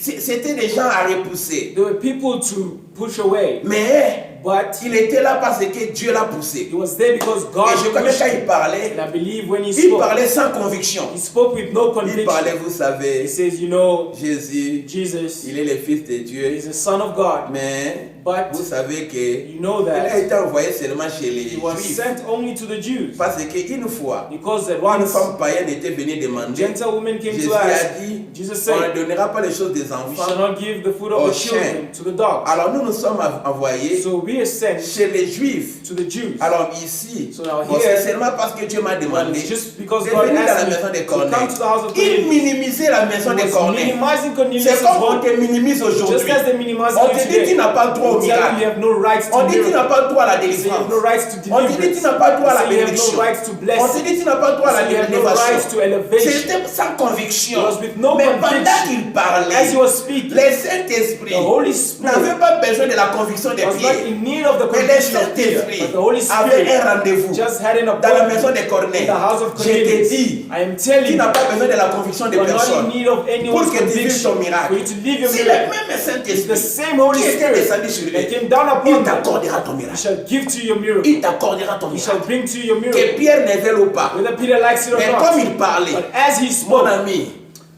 C'était des gens à repousser. there were people to push away. Mais But il était là parce que Dieu l'a poussé. he was there because Et God je crois que pushed quand him. il parlait, And I believe when he il spoke, parlait sans conviction. he spoke with no Il parlait, conviction. vous savez, He says, you know, Jésus, Jesus, il est le Fils de Dieu. he's the Son of God. Mais But vous savez que you know il a that été envoyé seulement chez les he was Juifs. sent only to the Jews. Parce qu'une fois, Because that une once femme païenne était venue a demander, Gentile woman came Jésus to a ask, dit, Jesus on ne said, donnera pas les choses des we shall enfants. not give the food of aux the children to the dogs. Alors nous nous sommes envoyés So we are sent chez les Juifs. to the Jews. Alors ici, So now bon, here, c'est seulement parce que Dieu m'a Well, demandé it's just because de God venir dans la asked maison me de to come Corneille. to the house of Il Cornelius. minimisait la maison de He was Corneille. minimizing Cornelius' C'est comme on home, te minimise just aujourd'hui. as they minimize On you te dit que tu today. n'as pas le droit au They tell you miracle. you have no rights to On dit que tu miracle. n'as pas le droit à la They say you have délivrance. no rights to On te dit que tu deliverance. n'as pas le droit à la They say you have bénédiction. no rights to On te dit blessing. que tu n'as pas le droit à la They say you have no rights élévation. to elevation. C'était sans conviction. It was with no Mais pendant conviction. qu'il parlait, As he was speaking, le Saint-Esprit the Holy Spirit n'avait pas besoin de la conviction de was not Pierre. in need of the Mais le conviction of Peter, Saint-Esprit but the Holy avait Spirit un rendez-vous just had an dans la maison appointment de Corneille. in the house of Je te Cornelius. dis, I am tu telling n'as you, pas besoin de la conviction de you are not in personne need of pour anyone's que tu vives ton conviction miracle. for you to live your C'est le miracle. même It's the Saint-Esprit same Holy qui était Spirit descendu sur that lui. came down upon Il them. t'accordera ton He miracle. shall give to you your miracle. Il t'accordera ton He shall miracle. bring to you your Que miracle. Pierre ne veuille ou pas. Whether Peter likes it or Mais not. comme il parlait, But as he mon spoke, ami,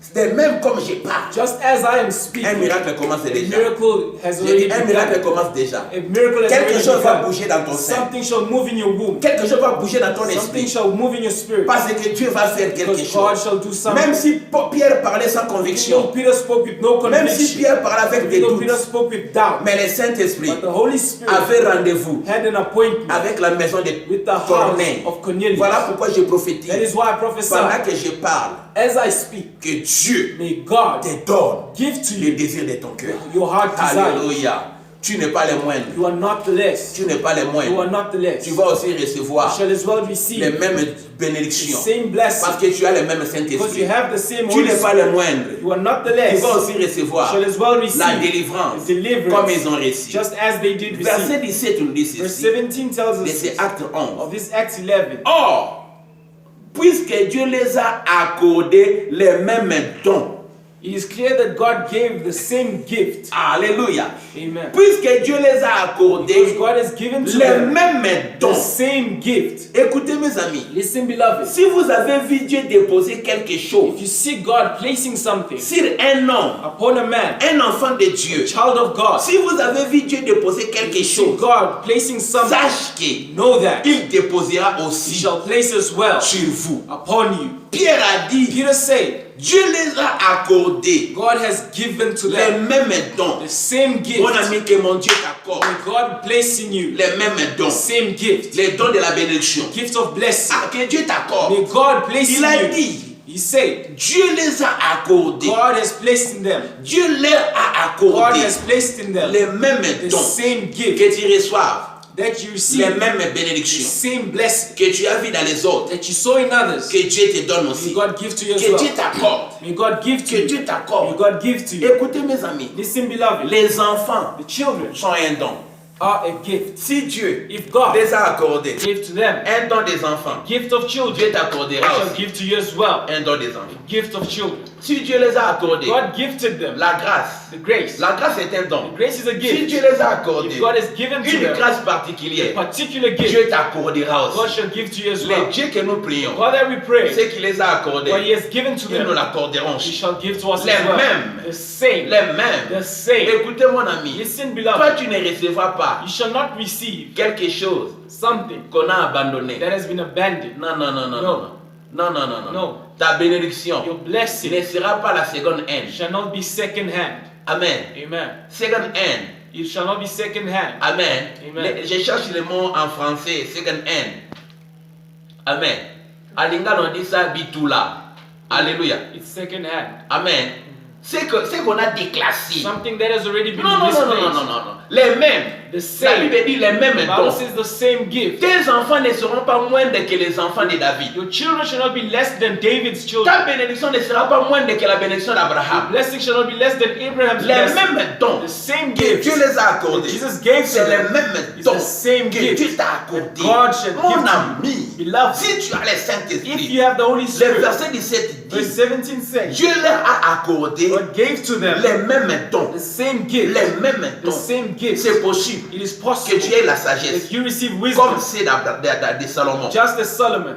c'était même comme je parle. just as I am Un speaking, miracle commence a déjà. miracle has J'ai already dit, un miracle begun. commence déjà. A miracle has Quelque already chose va begun. bouger dans ton sein. Something shall move in your womb. Quelque chose va bouger dans ton Something esprit. shall move in your spirit. Parce que Dieu va faire quelque Because God chose. shall do something. Même si Pierre parlait sans Even though conviction, Peter spoke with no même si conviction, Pierre parlait avec des even though doutes, Peter spoke with doubt, mais le Saint-Esprit but the Holy Spirit avait rendez-vous had an appointment avec la maison de with the house Corneille. of Cornelius. Voilà pourquoi je prophétise. That is why I prophesy, Pendant que je parle, as I speak, que Dieu may God te donne give to les you désirs de ton cœur. your heart desire. Alléluia. Tu n'es pas le moindre. You are not the less. Tu n'es pas le You moindre. are not the less. Tu You vas aussi recevoir shall as well les receive mêmes the bénédictions. same blessing Parce que tu as le même because Saint-Esprit. you have the same Tu Holy n'es pas Spirit. le moindre. You are not the Tu less. vas aussi You recevoir shall as well la receive délivrance the deliverance comme ils ont reçu. just as they did Verset receive. 17 nous dit Verse ceci. 17 tells De us ces actes 11. of this Acts 11. Or, puisque Dieu les a accordés les mêmes dons. It is clear that God gave the same gift. Alléluia. Amen. Puisque Dieu les a Because accordés God has given to les them mêmes the dons. same gift. Écoutez mes amis. Listen, beloved. Si vous avez vu Dieu déposer quelque chose If you see God placing something sur un homme, upon a man, un enfant de Dieu, a child of God, si vous avez vu Dieu déposer quelque if you see chose, God placing something, sache qu'il know that déposera He aussi shall place as well sur vous. upon you. Pierre a dit, Peter said, Dieu les a accordés God has given to les them mêmes dons. the same gift. Mon ami, que mon Dieu t'accorde May God place in you les mêmes the dons, same gift, les dons de la bénédiction. gift of blessing. Ah, que Dieu t'accorde. May God place Il a in you. dit, He said, Dieu les a accordés. God has placed in them. Dieu leur a God accordé has placed in them les mêmes the dons same gift que tu reçoives, that you les receive, mêmes the bénédictions same blessing que tu as vu dans les autres, that you saw in others. que Dieu te donne May aussi, God give to you as que Dieu well. t'accorde, May God give to que you. Dieu May t'accorde. God give to you. Écoutez mes amis, Listen, beloved, les enfants the children sont un don. are a gift. Si Dieu If God les a accordés gave to them un don des enfants, gift of children, Dieu I t'accordera shall aussi give to you as well un don des enfants. gift of children. Si Dieu les a accordés God gifted them la grâce, the grace. la grâce est un don. The grace is a Si gift. Dieu les a accordés If God has given to une them grâce a particulière, particular gift, Dieu t'accordera God aussi. shall give to you as Les well. dieux que nous prions, God that we pray, ceux qui les a accordés, what He has given to ils nous them, l'accorderont He aussi. shall give to us Les as well. mêmes. The same. Les mêmes. The same. Écoutez mon ami, Listen, toi beloved, tu ne recevras pas you shall not receive quelque chose something qu'on a abandonné. that has been abandoned. Non, non, non, non, No. non. Non, non, non, non. No. Ta bénédiction Your blessing ne sera pas la seconde hand. shall not be second hand. Amen. Amen. Second hand, It shall not be second hand. Amen. Amen. Je cherche le mot en français, second hand. Amen. À Lingala, on dit ça, bitula. Alléluia. It's second hand. Amen. C'est qu'on a déclassé. Something that has already been Non. misplaced. Les mêmes. The La same. Bible dit les mêmes The Bible dons. says the same gift. Tes enfants ne seront pas moindres que les enfants de David. Your children shall not be less than David's children. Ta bénédiction ne sera pas moindre que la bénédiction d'Abraham. Blessing shall not be less than Abraham's Les blessing. mêmes dons The same que gift Dieu les a accordés. Jesus gave to C'est les them. mêmes It's dons the same que gift Dieu t'a accordés. that God shall give Mon to you. ami, Beloved, si tu as le if Saint-Esprit, you have the Holy le Spirit, verset 17 verse dit, 17 says, Dieu leur a accordé God gave to them les mêmes dons. the same gift. Les mêmes The dons. same gift. C'est possible It is que possible tu aies la sagesse, that you receive wisdom, comme c'est de Salomon. just as Solomon.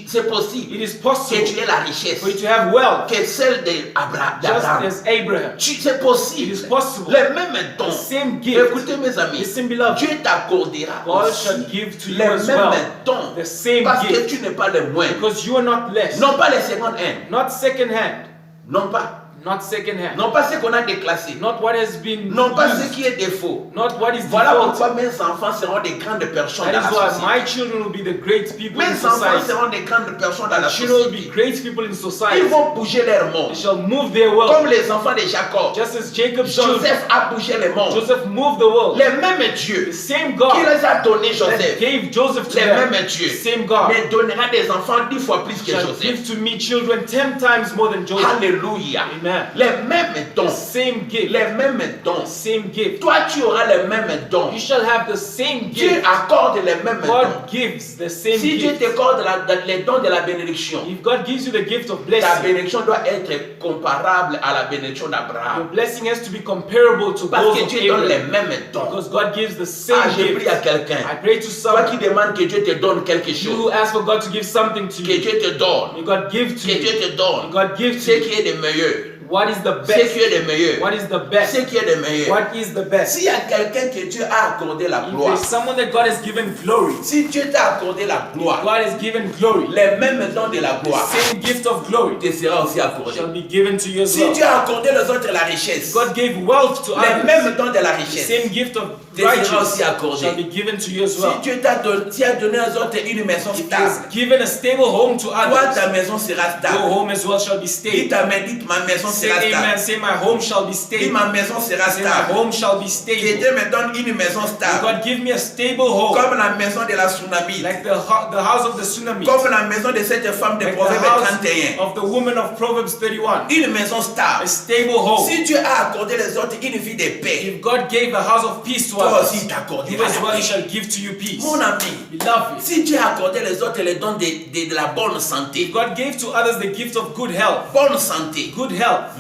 C'est possible It is que possible tu aies la richesse, for you to have wealth, que celle just d'Abraham. as Abraham. C'est It possible. is possible. Les mêmes dons. The same gift. Écoutez mes amis, Listen, beloved. Dieu t'accordera God aussi shall give to you les as mêmes well dons. the same Parce que gift, tu n'es pas le moindre. because you are not less, Non pas les secondes hand. not second hand, Non pas. not second hand, Non pas ce qu'on a déclassé. not what has been Non pas ce used, qui est défaut. not what is Voilà defaulted. pourquoi mes enfants seront des grandes personnes That dans la is why société. my children will be the great people in Mes enfants society. seront des grandes personnes dans la My children will be société. great people in Ils society. vont bouger leur monde. They shall move their Comme world, les enfants de Jacob. just as Jacob's children. Joseph a bougé le monde. Joseph moved the world. Les mêmes dieux The same qui God les a donné that Joseph, gave Joseph to les them, mêmes the dieux, same God me donnera des enfants 10 fois plus que shall Joseph. give to me children 10 times more than Joseph. Alléluia. Amen. Les mêmes The dons. same gift. Les mêmes dons. The same gift. Toi, tu auras les mêmes dons. You shall have the same Dieu gift. accorde les mêmes dons. God gives the same Si Dieu gift. t'accorde les dons de la bénédiction, If God gives you the gift of ta blessing, bénédiction doit être comparable à la bénédiction your d'Abraham. blessing has to be comparable to Parce those que of Dieu donne les Abraham. mêmes dons. Because God gives the Ah, same j'ai pris à gift. quelqu'un. I pray to Toi qui someone demandes que Dieu te donne quelque you chose, ask for God to give something to que you. Dieu te donne, May God give to que Dieu you. te donne May God give to ce you. qui est de meilleur. What is the Ce best? qui est de meilleur. What is the best? Ce qui est de meilleur. What is the best? S'il y a quelqu'un que Dieu a accordé la If gloire, there's someone that God has given glory, si Dieu t'a accordé la gloire, God has given glory, les mêmes dons de la the gloire same gift of glory te sera aussi accordé. shall be given to you as Si well. Dieu a accordé aux autres la richesse, God gave wealth to les others. mêmes dons de la The richesse same gift of te sera righteousness aussi accordé. shall be given to you as Si well. Dieu t'a donné aux autres une maison If He has stable, given a stable home to toi others, ta maison sera your stable. home as well shall be Dites stable. amen, dites ma maison Say sera amen. stable. Say my home shall be Dites stable. ma maison sera Say my stable. home shall be Que stable. Dieu me donne une maison May stable. God give me a stable home, Comme la maison de la tsunami. like the house of the tsunami, Comme la maison de cette femme de like the Proverbe house 31. of the woman of Proverbs 31. Une maison A stable. stable home. Si Dieu a accordé les autres une vie de paix, If God gave a house of peace to toi others, aussi t'accordera you as la well paix. shall give to you peace. Mon ami, Beloved, si Dieu a accordé les autres les dons de la bonne santé, if God gave to others the gift of good health, bonne santé,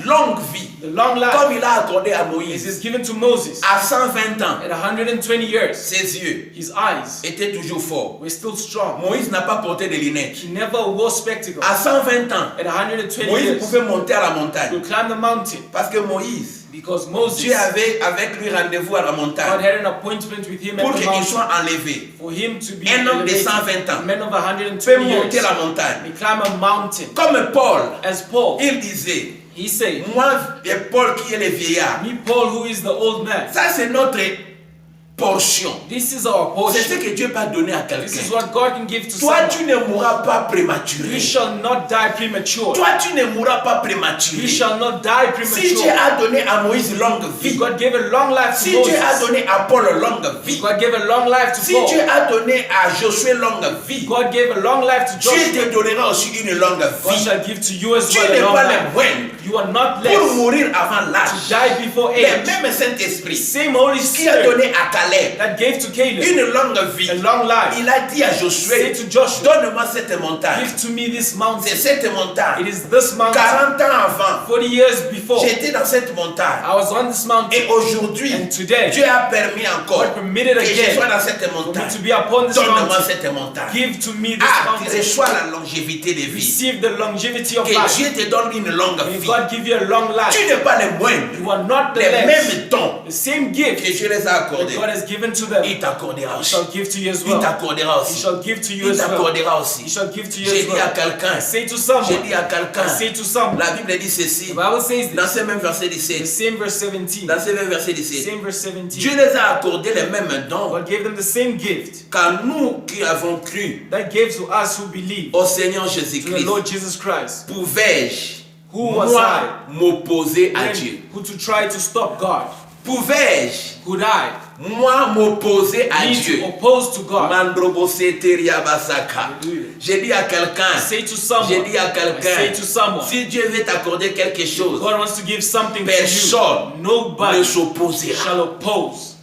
longue vie, the long life, comme il a accordé à it Moïse, is given to Moses à 120 ans, at 120 years. ses yeux His eyes étaient toujours forts. were still strong. Moïse n'a pas porté de lunettes. He never wore spectacles. À 120 ans, At 120 Moïse years, pouvait monter à la he montagne. would climb the mountain Parce que Moïse, because Moses, Dieu avait avec lui rendez-vous à la God montagne had an appointment with him pour at the qu'il mountain soit enlevé. for him to be Un homme de elevated. 120 ans A man of peut 120 monter years la montagne. may climb a mountain. Comme Paul, As Paul, il disait, he said, moi et Paul qui est le vieillard. me Paul who is the old man. Ça c'est notre portion. This is our C'est ce portion. que Dieu peut donner à This is quelqu'un. what God can give to Toi someone. tu ne mourras pas prématuré. You shall not die premature. Toi tu ne mourras pas prématuré. You shall not die Si Dieu premature. a donné à Moïse longue If vie, God gave a long life si to Dieu a Moses, donné à Paul longue vie, if God gave a long life to si Paul, Dieu a donné à Josué longue vie, God gave a long life to Dieu Joshua, te donnera aussi une longue God vie. shall give to you as Tu well n'es a long pas life. le moindre You are not pour less mourir avant to l'âge. die before Le age. même Saint-Esprit Same Holy qui a Spirit donné à Caleb that gave to Caleb une longue vie, a long life. il a dit à Say Josué, to Joshua, donne-moi cette montagne. give to me this C'est mountain. cette montagne. It is this mountain. 40 ans avant, 40 years before, j'étais dans cette montagne. I was on this mountain. Et aujourd'hui, And today, Dieu a permis encore God permitted que je again sois dans cette for me montagne. to be upon this Donne-moi mountain. cette montagne. Give to me this Ah, tu mountain. reçois la longévité de vie. Receive the longevity of Que life. Dieu te donne une longue May vie. God not give you a long life. Tu n'es pas les moindres. You are not the Les less. mêmes dons The same que gift Dieu les a that accordés, God has given to them, il t'accordera He aussi. shall give to you as Il well. t'accordera He aussi. shall give to you Il as well. t'accordera He aussi. shall give to you J'ai as dit à well. quelqu'un, Say to j'ai someone, dit à quelqu'un, say to someone. la Bible dit ceci, The Bible says dans this. ce même verset The 17, same verse 17. dans ce même verset 17, Same verse 17. Dieu les a accordé les mêmes dons God gave them the same gift qu'à nous qui avons cru that gave to us who believe au Seigneur to the Jésus-Christ. Lord Jesus Christ. Pouvais-je, Who was moi, I? m'opposer à Then Dieu? who to try to stop God? Pouvais-je, Could I moi, m'opposer à need Dieu? to oppose to God? Mandroboseteriabasaka. J'ai dit à quelqu'un, Say to someone. j'ai dit à Say quelqu'un, to someone. si Dieu veut t'accorder quelque chose, God wants to give something to personne you. Nobody ne s'opposera. shall oppose.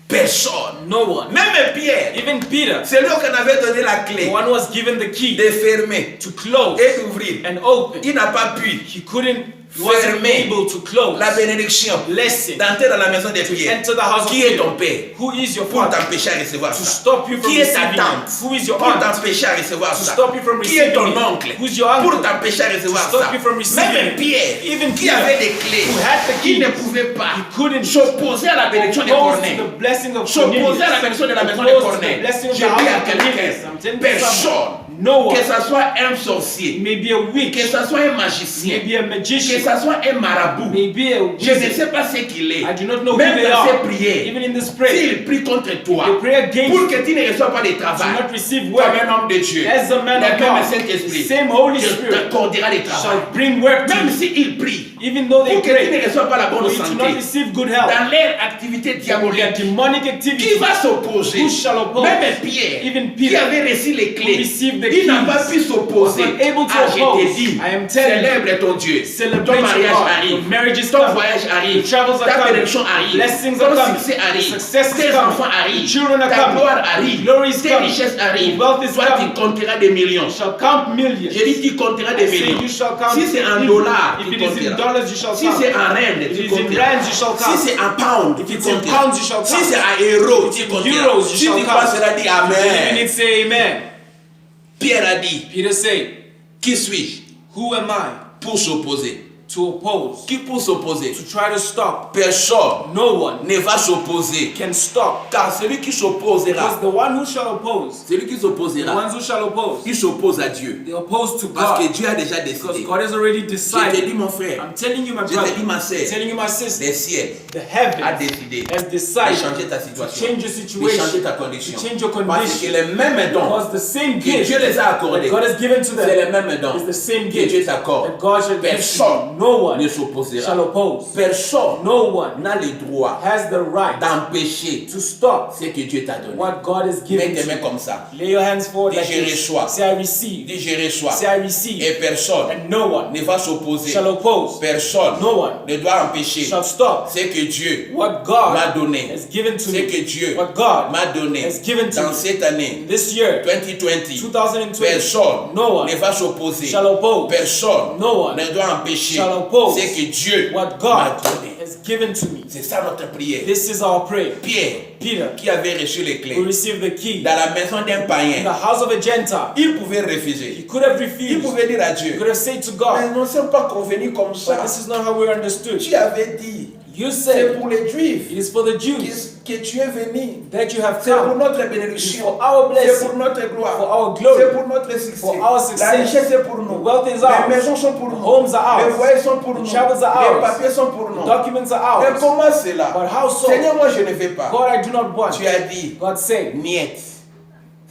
Personne. No one. Même Pierre, Even Peter, c'est lui qu'on avait donné la the clé one who was given the key de fermer to close et d'ouvrir. and open. Il n'a pas pu He couldn't. He wasn't fermer able to close. la bénédiction, Blessing. d'entrer dans la maison de To Pierre. enter the house of Qui est Peter. ton père Who is your pour father? t'empêcher à recevoir To ça? stop you from Qui est ta receiving tante it. Who is your pour aunt? t'empêcher à recevoir To ça? stop you from Qui est receiving ton it. oncle Who's your uncle? pour t'empêcher à recevoir To stop ça? you from receiving Même it. Pierre, Even qui Peter, avait des clés, who had the qui keys, ne pouvait pas he couldn't s'opposer à la bénédiction de oppose Corneille, to the blessing of s'opposer Cornelius. à la bénédiction de la maison de Oppose to the Corneille. blessing of J'ai the dit à house of Cornelius. I'm quelqu'un, telling you personne, No one. que ce soit un sorcier, Maybe a witch. que ce soit un magicien, Maybe a que magician. ce soit un marabout, Maybe a je ne wizard. sais pas ce qu'il est. I do not know who Même they dans are. ses prières, Even in this prayer, s'il prie contre toi, they pray against pour you que tu ne reçois pas de to travail, not receive comme work. un homme de Dieu, As a man le of même God, Saint-Esprit, the same Holy Dieu Spirit t'accordera des travail. shall bring work to Même you. s'il prie, Even though they pour que tu pray, ne reçois pas la bonne for you to not santé, receive good health, dans leur activité for their diabolique, demonic qui activity, va s'opposer? who shall oppose? Même Pierre, Even qui Peter, avait reçu les who clés, received the il n'a pas keys, pu s'opposer. was not able to Ah, je oppose. t'ai dit, I am telling you, célèbre ton Dieu. celebrate Ton your mariage God. arrive. Your marriage is Ton coming. voyage arrive. Your travels are Ta coming. bénédiction arrive. Blessings Ton are coming. succès arrive. Success is Tes coming. enfants arrivent. Your children are Ta coming. gloire arrive. Glory is Tes coming. richesses arrivent. Your wealth is Toi, coming. tu compteras des millions. You shall count millions. J'ai dit, tu compteras I des say millions. you shall count Si c'est en millions. dollars, If tu it is in compteras. dollars, you shall Si count. c'est en rennes, If tu it is in compteras. rands, you shall Si count. c'est en pounds, If tu it's in compteras. pounds, you shall Si count. c'est en euros, If tu it's in compteras. euros, you Si shall tu crois count. cela, dis Believe in Amen. it, say amen. Pierre a dit, Peter said, qui suis-je who am I pour s'opposer? to oppose, Qui pour s'opposer? to try to stop? Personne No one ne va s'opposer. can stop. Car celui qui s'opposera, Because the one who shall oppose, celui qui the s'opposera, ones who shall oppose, il s'oppose à Dieu. they oppose to Parce que God. Dieu a déjà Because décidé. God has already Je te decided. dis mon frère, I'm telling you, my je brother, te dis ma I'm sœur, telling you, my sister, le ciel the a heaven décidé has de decided changer ta to situation, change your de situation, changer ta to condition. change your Parce que condition. les mêmes dons Because the same que gift Dieu les a that accordés, God has given to c'est les them mêmes dons is the same que Dieu gift t'accorde. that God shall give to Personne you. No one ne shall s'opposera. oppose. Personne No one n'a le droit has the right d'empêcher to stop ce que Dieu t'a donné. what God has given Mets tes to mains you. comme ça. Lay your hands forward Dis, like je this. reçois. Say, I receive. Dis, je reçois. Say, I receive. Et personne And no one ne va s'opposer. shall oppose. Personne No one ne doit empêcher shall stop ce que Dieu what God m'a donné. has given to Ce me. que Dieu What God m'a donné has given to dans me. cette année In this year, 2020. 2020, Personne no one ne va s'opposer. shall oppose. Personne No one ne doit empêcher shall oppose ce que Dieu what m'a God donné. has given to me. C'est ça notre prière. This is our prayer. Pierre, Peter, qui avait reçu les who clés received the key dans la maison d'un in the païen, house of a Gentile, il pouvait he refuser. could have Il refused. pouvait dire à He Dieu, could have said to mais God, nous ne sommes pas convenus comme but ça. this is not how we're understood. Tu avais dit, You c'est said pour les Juifs it is for the Jews que tu es venu. that you have C'est pour come. notre It is bénédiction. for our C'est blessing, pour notre gloire. for our glory, C'est pour notre succès. for our success. La richesse est pour The nous. wealth is Les ours. maisons sont pour The nous. homes are Les ours. voyages sont pour The nous. travels are Les ours. papiers sont pour The nous. documents are Mais ours. comment cela? But how so? Seigneur, moi je ne fais pas. God, I do not want. Tu as dit, God said, niet.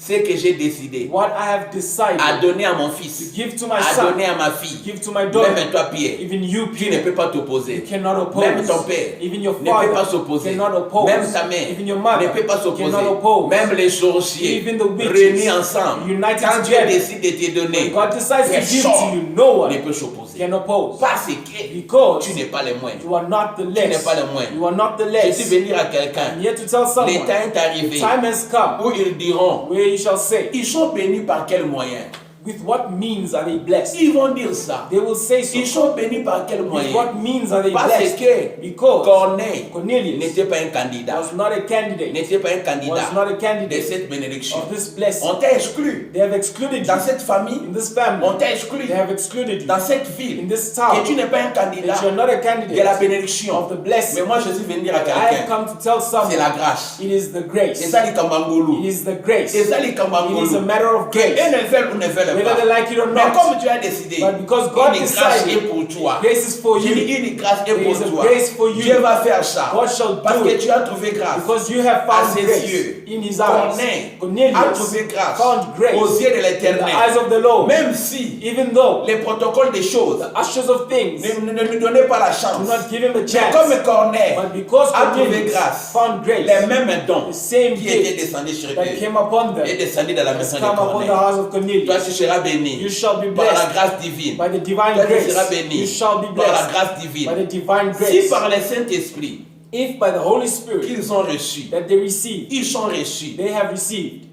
Ce que j'ai décidé what I have decided à donner à mon to fils, give to my à son, donner à ma fille, give to my daughter, même toi Pierre, even you, tu ne Peter, peux pas you t'opposer. cannot oppose. Même ton père Even your ne peut pas father s'opposer. cannot oppose. Même ta mère Even your mother ne peut pas s'opposer. cannot oppose. Même les sorciers Even the witches réunis ensemble, united quand Dieu together. décide de te donner, When God decides to give to personne you, no ne one peut s'opposer. can oppose. Parce que Because tu n'es pas le moindre. you are not the Tu n'es less. pas le moindre. You are not the Je less. suis venu à quelqu'un. I'm here to tell Le someone, temps est arrivé time has come où ils diront, where you shall say, ils sont bénis par quel moyen? With what means are they blessed? Ils vont dire ça. They will say so. Ils sont bénis par quel With moyen? what means are they Parce blessed? que Because Corneille Cornelius n'était pas un candidat. was not a candidate, N'était pas un was candidat not a de candidate cette bénédiction. of this blessing. On t'a exclu. They have excluded Dans you cette famille, in this on family. t'a exclu. They have excluded you Dans cette in ville, this que town. tu n'es pas un candidat That you're not a de la candidate bénédiction. of the blessing. Mais moi, je suis venu dire à I have quelqu'un, come to tell c'est la someone grâce. it is the grace. C'est ça les It Kambangolu. is the grace. C'est ça les It is a Kambangolu. matter of grace. Ils ne veulent ou ne veulent Whether they pas. like it or Mais not. comme tu as décidé, But because God une grâce decided, est pour toi. grace is for J'ai dit you. une grâce est There pour is a toi. grace for you. Dieu va faire ça. God shall Parce do que it. tu as trouvé grâce. Because you have À found ses grace yeux. in his eyes. A Cornelius trouvé grâce found grace aux yeux de in the l'Éternel. eyes of the Lord. Même si Even though les protocoles des choses the ushers of things ne lui donnaient pas la do chance. not give him the Mais chance, comme Corneille but because a trouvé Cornelius grâce, found grace, les mêmes dons the same qui étaient gift descendus sur that eux came upon them et descendus dans la has maison de come upon the Corneille. house of Toi, Cornelius. tu seras béni You shall be par la blessed grâce divine. by the divine Toi, tu grace. seras béni You shall be par la blessed grâce by divine. the divine Si grace. par le Saint-Esprit If by the Holy Spirit qu'ils ont reçu, that they receive, ils sont reçus, they have received,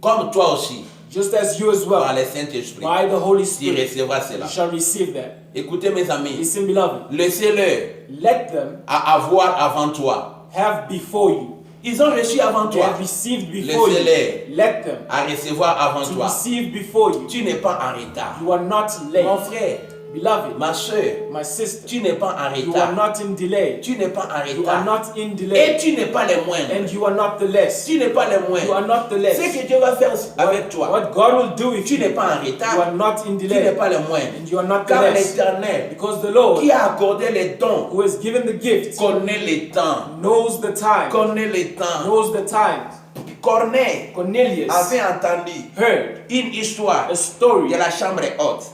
comme toi aussi, just as you as par well, le Saint-Esprit, by the Holy tu Spirit, recevras cela. you shall receive that. Écoutez mes amis, Listen, beloved, laissez-le let them à avoir avant toi. have before you. Ils ont reçu avant They toi have received before you. Laissez-les Let them à recevoir avant to toi. receive before you. Tu n'es pas en retard. You are not late. Mon frère, Beloved, ma soeur, my sister, tu n'es pas en you are retard. not in delay. Tu n'es pas en You are retard. not in Et delay. tu n'es pas le moindre. And you are not the less. Tu n'es pas le You are moindre. not the Ce less. que Dieu va faire avec toi, What God will do with tu n'es you, pas en you retard. are not in Tu n'es delay. pas le moindre. And you are not the Car less. l'Éternel, Because the Lord, qui a accordé les dons, who has given the gift, connaît les temps. knows the time. Connaît les temps. Knows the times. Corneille Cornelius avait entendu heard une histoire a story de la chambre haute,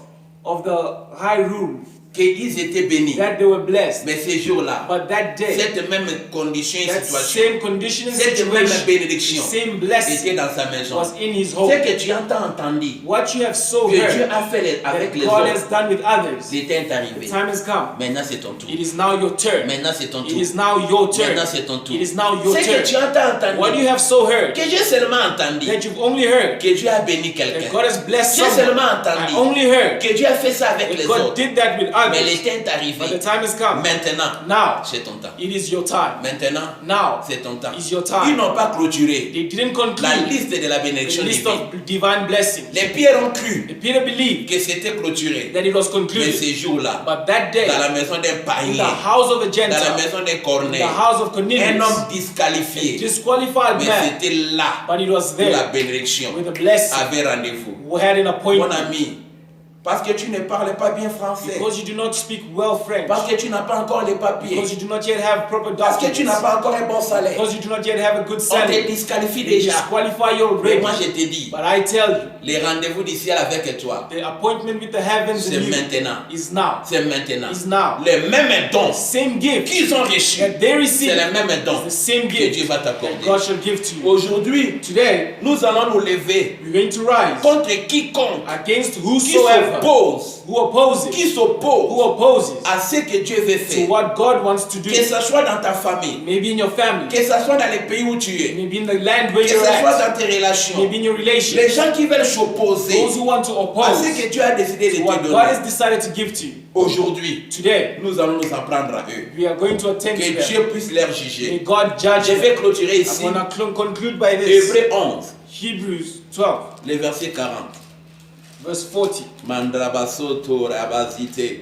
of the high room, qu'ils étaient bénis. that they were blessed. Mais ces jours-là, But that day, cette même condition et that situation, same condition and cette même situation, the bénédiction same blessing était dans sa maison. was in his home. Ce que tu entends entendu, What you have so que Dieu heard a fait avec that les God autres, has done with others, l'été est the arrivé. time has come. Maintenant c'est ton tour. It is now your turn. Maintenant c'est ton It tour. is now your turn. Maintenant c'est ton tour. It is now your Ce que tu turn. entends What you entendu, have so heard, que j'ai seulement entendu, that you've only heard, que Dieu a béni that quelqu'un. God has blessed J'ai someone. seulement I entendu only heard que Dieu a fait ça avec that les God autres. did that with Mais others. l'été est But the arrivé. time has come. Maintenant, Now, c'est ton temps. it is your time. Maintenant, Now, c'est ton temps. is your Ils time. n'ont pas clôturé They didn't la conclude liste de la the bénédiction list divine. of divine blessings. Les pierres ont cru Peter believed que c'était clôturé. that it was Mais concluded. ces jours-là, But that day, dans la maison d'un in païen, the house of a dans la Gentile, maison d'un in Corneille, the house of un Cornelius, homme a disqualifié, disqualified mais man, c'était là but it was où la there bénédiction with a blessing, avait rendez-vous. who had an Mon appointment. ami, parce que tu ne parles pas bien français, Because you do not speak well French, parce que tu n'as pas encore les papiers, because you do not yet have proper parce que tu n'as documents, pas encore un bon salaire, because you do not yet have a good on te salary, disqualifie they déjà. disqualify your Mais rate. moi je te dis, But I tell you, les rendez-vous du ciel avec toi, the appointment with the heavens c'est in you maintenant. is now. C'est maintenant. Is now. Les mêmes dons Same gift qu'ils ont reçus, that they c'est receive les mêmes dons is the same que gift Dieu va that t'accorder. God shall give to you. Aujourd'hui, Today, nous allons nous lever we're going to rise contre quiconque against qui whosoever s'oppose, who opposes who oppose à ce que Dieu veut to faire. what God wants to do. Que ce soit dans ta famille, Maybe in your family, que ce soit dans les pays où tu es, maybe in the land where que you're ce soit at, dans tes relations. maybe in your relations. Les gens qui veulent s'opposer Those who want to à oppose ce que Dieu a décidé de to te what God donner. has decided to give to you. Aujourd'hui, Today, nous allons nous en prendre à eux. we are going to attend to Que them. Dieu puisse les May juger. God judge Je them. vais clôturer I'm ici going to conclude by this. Hébreux 11, Hebrews 12, le verset 40. verse 40. Mandrabasoto rabazite.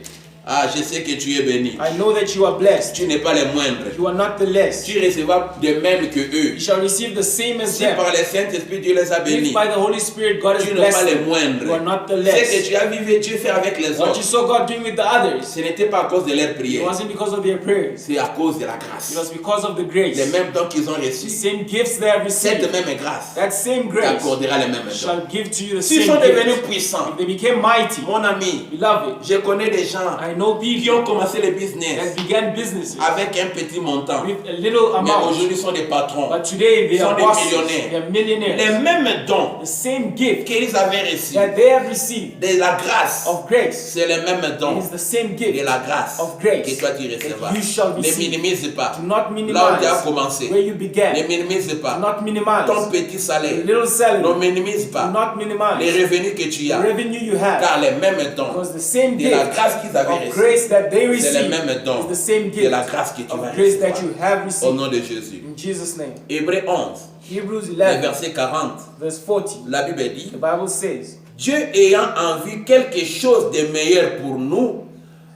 Ah, je sais que tu es béni. I know that you are blessed. Tu n'es pas le moindre. You are not the less. Tu recevras de même que eux. You shall receive the same as Si them. par le Saint-Esprit Dieu les a bénis, If by the Holy Spirit God has tu n'es pas blessed les them, moindres. you are not the Ce less. que tu as vu Dieu faire avec les What you autres, saw God doing with the others, ce n'était pas à cause de leur it prière. wasn't because of their prayers. C'est à cause de la It grâce. was because of the grace. Les mêmes dons qu'ils ont The reçus, same gifts they have cette received, même grâce that same grace t'accordera les mêmes dons. shall give to you the S'ils same sont devenus gift. puissants, If they became mighty, mon ami, beloved, je connais des gens I know qui people ont commencé les business that began businesses avec un petit montant. with a little Mais amount, aujourd'hui, sont des patrons. but today they Sont are des bosses, millionnaires. they are millionaires. Les mêmes dons The same gift qu'ils avaient reçus that they have received de la grâce, of grace, c'est les mêmes it dons is the same de gift la grâce of grace que toi tu recevras. that you shall Ne receive. minimise pas. Do not Là où minimize tu as commencé, where you ne began. minimise Do pas. not minimize Ton petit the salaire, little salary. ne minimise Do pas not les minimize revenus que tu the as. revenue you have. Car les mêmes dons Because the same de la gift grâce qu'ils avaient of reçue, grace that they c'est les received mêmes dons is the same de gift la grâce que tu vas of grace that recevoir. you have Au received. nom de Jésus. In Jesus' name. Hébreux 11, Hebrews le 11, verset 40, verse 40. la Bible dit, The Bible says, Dieu ayant en vue quelque chose de meilleur pour nous,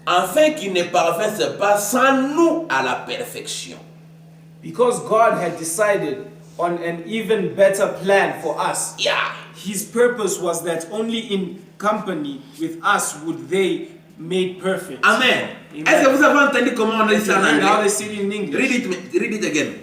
afin qu'il ne parvinsse pas sans nous à la perfection. because God had decided on an even better plan for us, Yeah. His purpose was that only in company with us would they made perfect. Amen. Amen. Est-ce que vous avez entendu comment on dit You ça en heard how they anglais? say it in English. Read it again.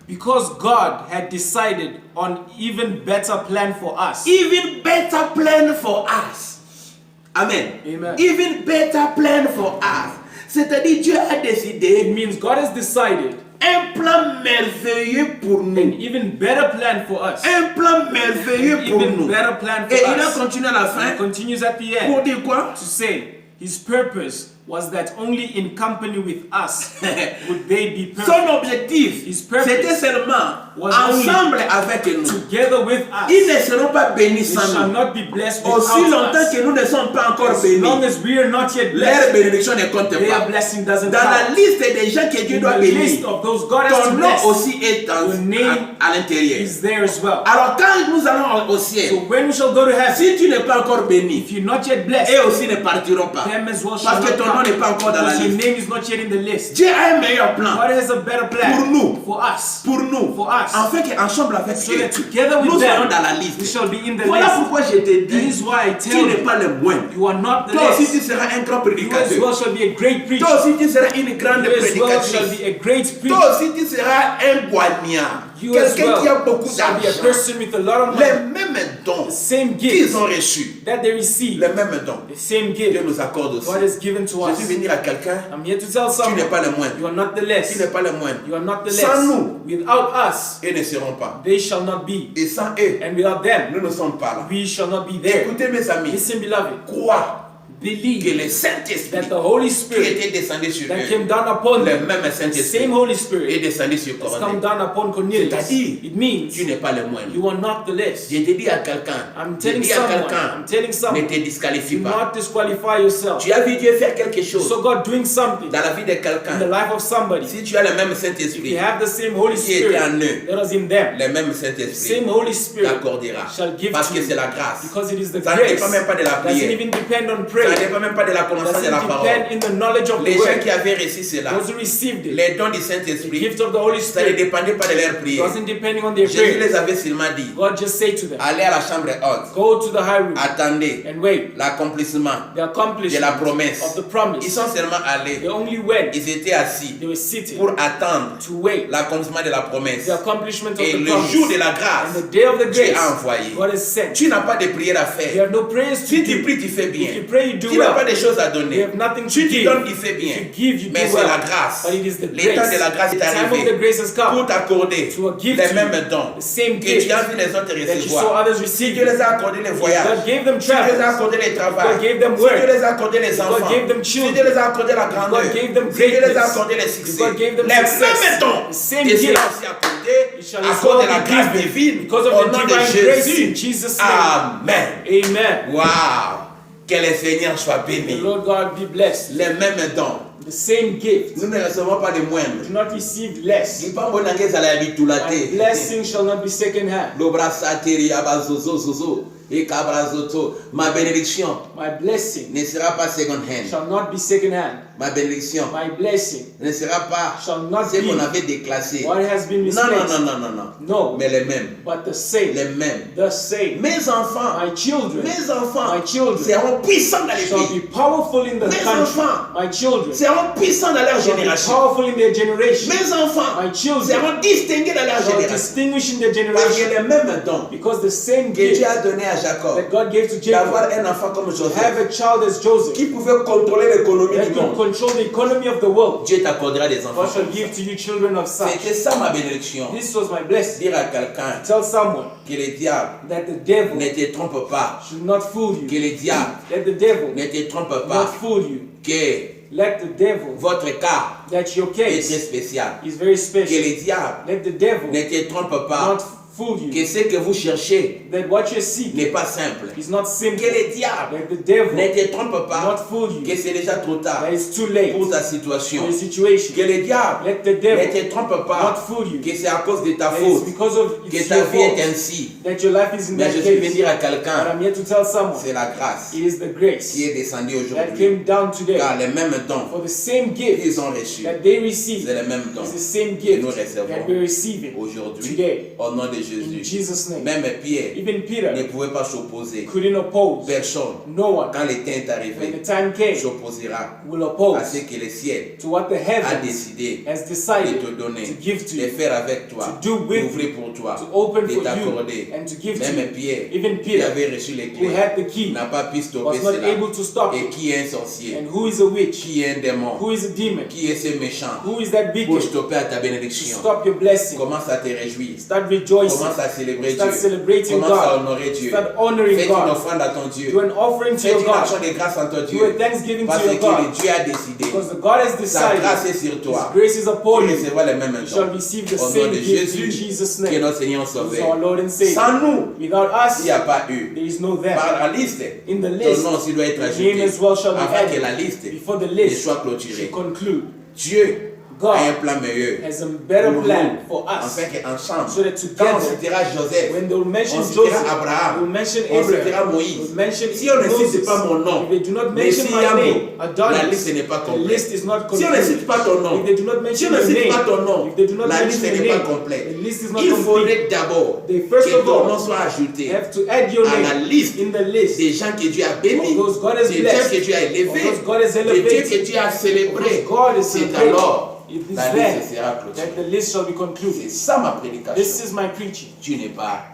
Because God had decided on even better plan for us. Even better plan for us. Amen. Amen. Even better plan for us. C'est-à-dire Dieu a It décidé means God has decided un plan merveilleux pour an nous. even better plan for us. Un plan merveilleux pour Even nous. better plan for Et il a us. continué à la And fin it continues at the pour end dire quoi? to say his purpose was that only in company with us would they be perfect. Son objectif, His purpose c'était seulement was ensemble avec nous. Together with us, Ils ne seront pas bénis they sans shall nous. not be blessed Aussi without longtemps us. que nous ne sommes pas encore As long bénis, as we are not yet leur blessed, bénédiction ne compte their pas. blessing doesn't Dans la count. liste des gens que Dieu In doit the list bénir, of those God has to ton nom bless aussi est your name à l'intérieur. is there as well. Alors quand nous allons au ciel, So when we shall go to heaven, si tu n'es pas encore béni, if you're not yet blessed, eux aussi ne partiront pas. them as well shall Parce que not ton nom come, n'est pas encore dans la because your liste. name is not yet in the list. Dieu a un meilleur plan God has a better plan pour nous, for us, pour nous, for us, afin qu'ensemble avec so eux, that together nous with serons them, dans la we liste. shall be in the Voilà list. pourquoi je te That dis, is why I tu tell n'es you, pas le moindre. you are not the Toi aussi, tu list. seras un grand You as prédicateur. well shall be a great preacher. Toi aussi, tu seras une grande You as well shall prédicatrice. be a great Toi preacher. aussi, tu seras un boignard. You as Quelqu'un qui a well beaucoup shall be a d'argent. person with a lot of Les money. mêmes dons The same qu'ils gifts ont reçus, that they receive, les mêmes dons, the same Dieu gift nous accorde aussi. God has given to Je us. suis venu à quelqu'un, I'm here to tell tu n'es someone, pas le moindre. you are not the Tu less. n'es pas le moindre. You are not the Sans less. nous, Without us, ils ne seront pas. they shall not be. Et sans eux, And without them, nous ne sommes pas là. we shall not be there. Écoutez mes amis, Listen, beloved, crois que believe le Saint-Esprit that the Holy qui Spirit était descendu sur that eux, came down upon le them, même the Saint-Esprit same Holy est Spirit descendu sur has come Corneille. down upon Cornelius. C'est-à-dire, It means tu n'es pas le moindre. you are not the less. Je te dis à quelqu'un, I'm je telling dis à someone, quelqu'un, I'm telling ne someone, te disqualifie do pas. not disqualify yourself. Tu as vu Dieu faire quelque You chose saw God doing something dans la vie de in the quelqu'un. life of somebody. Si tu as le même If Saint-Esprit you have the same Holy qui était en Spirit eux, that was in them, le même the Saint-Esprit same Holy Spirit t'accordera. shall give Parce to que you, c'est la grâce. because it is the Ça ne grace. dépend même pas de la Doesn't prière. even depend on Ça ne prayer. dépend même pas de la connaissance de la Doesn't parole. depend in the knowledge of Les the gens word. qui avaient reçu cela, Those who received it, les dons du the Saint-Esprit, gift of the Holy ça ne Spirit, dépendait pas de leur prière. wasn't depending on their Jésus prayer. les avait seulement dit, God just said to them, allez à la chambre haute, go to the high room attendez and wait. l'accomplissement The accomplishment de la promesse. of the Ils promise. sont seulement allés, They only went, ils étaient assis they were sitting pour attendre to wait l'accomplissement de la promesse. the accomplishment of Et the le jour promise. de la And grâce, the day of the Dieu grace, a envoyé. God has sent. Tu n'as pas de prière à You faire. have no prayers to Si tu do. pries, tu fais bien. If you pray, you do Tu n'as pas well. de choses à You donner. have nothing to Si tu give. donnes, tu fais bien. If you give, you Mais do c'est well. la grâce. But it is the Le temps grace. de la grâce est The time of the arrivé grace has pour come t'accorder to give les to mêmes you dons the same que gift tu as vu les autres that you saw recevoir. others Si receive. Dieu les a accordé les voyages, God gave them si Dieu les a travels. accordé les travaux, God gave them si work. Dieu les a accordé les God enfants, gave them si children. Dieu les a accordé la grandeur, God gave them si Dieu les a greatness. accordé les succès, God gave them les success. mêmes dons The same et cela gift. aussi accordé It shall à as cause well de la be grâce given divine because of au the nom de divine grace in Jésus. Jesus' name. Amen. Amen. Waouh! Que le Seigneur soit The béni. Lord God be blessed. Les mêmes dons. The same gift. Nous ne recevons pas de moindres. Do not receive less. Dis pas mon anglais, ça l'a habitué la My tête. blessing shall not be second hand. L'obrasateri abazozo zozo et cabrazoto. Ma bénédiction My blessing ne sera pas second hand. shall not be second hand. Ma bénédiction My blessing ne sera pas shall not ce qu'on be avait déclassé. what has been Non, misplaced. non, non, non, non, non. No, Mais les mêmes. but the same. Les mêmes. The same. Mes enfants, My children mes enfants My children seront puissants dans les shall pays. be powerful in the Mes country. enfants My children seront puissants dans leur shall be génération. powerful in their generation. Mes enfants My children seront distingués dans leur shall génération. distinguish in their Parce que generation. les mêmes dons Because the same que Dieu gift a donné à Jacob that God gave to d'avoir Jacob un enfant comme to Joseph have a child as Joseph qui pouvait contrôler l'économie that du could monde. control the economy of the world. Dieu t'accordera des enfants God shall comme ça. give to you children of such. C'était ça ma bénédiction. This was my blessing. Dire à quelqu'un Tell someone que le diable that the devil ne te trompe pas. should not fool Que you. le diable Let the devil ne te trompe not pas. fool you. Que Let the devil, votre cas that your est très case spécial. is very Que special. le diable Let the devil ne te trompe pas. not fool Que you. ce que vous cherchez That what you seek n'est pas simple. is not Que simple. le diable Let the devil ne te trompe pas. not fool you. Que c'est déjà trop tard That it's too late pour ta for situation. your situation. Que le diable Let the ne devil te trompe not pas. fool you. Que c'est à cause de ta That it's faute because of que it's ta your vie est fault ainsi. that your life is in Mais that je suis venu case. dire à But quelqu'un, I'm here to tell someone c'est la grâce it is the grace qui est descendue that aujourd'hui. came down today. Car les mêmes dons For the same gift qu'ils ont reçus, that they received c'est les mêmes dons is the same que gift nous that recevons we're receiving aujourd'hui today. au nom de In Jésus. Jesus' name. Même Pierre Even ne Peter pouvait pas s'opposer. couldn't oppose. Personne, No one, quand le temps est when arrivé, the time came, s'opposera will à oppose ce que le ciel to what the a heavens décidé has de decided te donner, to give to de you, faire avec toi, to do with d'ouvrir pour toi, to open de for t'accorder. you, and to give to Même you. Pierre, Even qui Peter, avait reçu les who clés, had the key, n'a pas pu stopper was not cela. able to stop Et it. qui est un sorcier? And who is a witch? Qui est un démon? Who is a demon? Qui est ce méchant? Who is that Pour wicked? stopper à ta To bénédiction. stop your blessing. Commence à te réjouir. Start rejoicing. Commence à célébrer Start Dieu. celebrating Commence à God. honorer Dieu. Start honoring Fais une God. offrande à ton Dieu. Do an offering to Fais your une action God. de grâce à ton Do a Dieu. thanksgiving Parce to que your God. le Dieu a décidé. Because the God has Sa decided grâce est sur His toi. grace is upon Tu you. recevras les mêmes You shall dons. receive the Au nom same de gift in Jésus, Jesus' qui est name. notre Seigneur Who is Sauveur. our Lord and Savior. Sans nous, Without il us, n'y a pas eu. there is no them. Par la liste, In the ton list, nom aussi doit être your ajouté name as well shall be afin que la added. liste Before the ne list soit should clôturée. conclude. Dieu God a un plan meilleur has a better pour plan nous, for us. afin qu'ensemble, So that quand on together, citera Joseph, when they will mention on citera Joseph, they will Abraham, mention on citera Abraham, Moïse. they will mention Si on ne cite Moses. pas mon nom, If they do not mais mention s'il y my a name, mot, la Adonis, liste n'est pas the complète. list is not Si on ne complete. cite pas ton nom, If they do not si mention on ne your cite name, pas ton nom, if they do not la mention liste your n'est pas name, complète. the list is not Il complete. faudrait d'abord They first que of ton nom all soit ajouté have to add your à la name liste in the list des gens que Dieu a bénis, of those God has des gens blessed, que Dieu a élevés, of those God has des dieux elevated, que Dieu a célébrés. of those God has C'est celebrated. alors It is la then liste sera that clôturée. the list shall be C'est concluded. ça ma This prédication. is my preaching. Tu n'es pas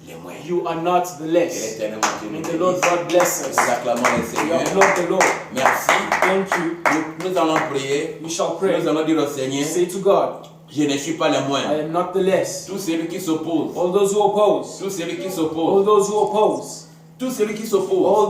les moyens. You are not the Et less. l'éternel Dieu May nous the Lord bénisse. God bless us. Nous acclamons le We Seigneur. applaud the Lord. Merci. Thank you. Nous allons prier. We shall pray. Nous allons dire au Seigneur, Say to God, je ne suis pas le I moindre. am not the less. Tout celui qui s'oppose, All those who oppose, tout celui qui all s'oppose, those who oppose, tout celui qui s'oppose, all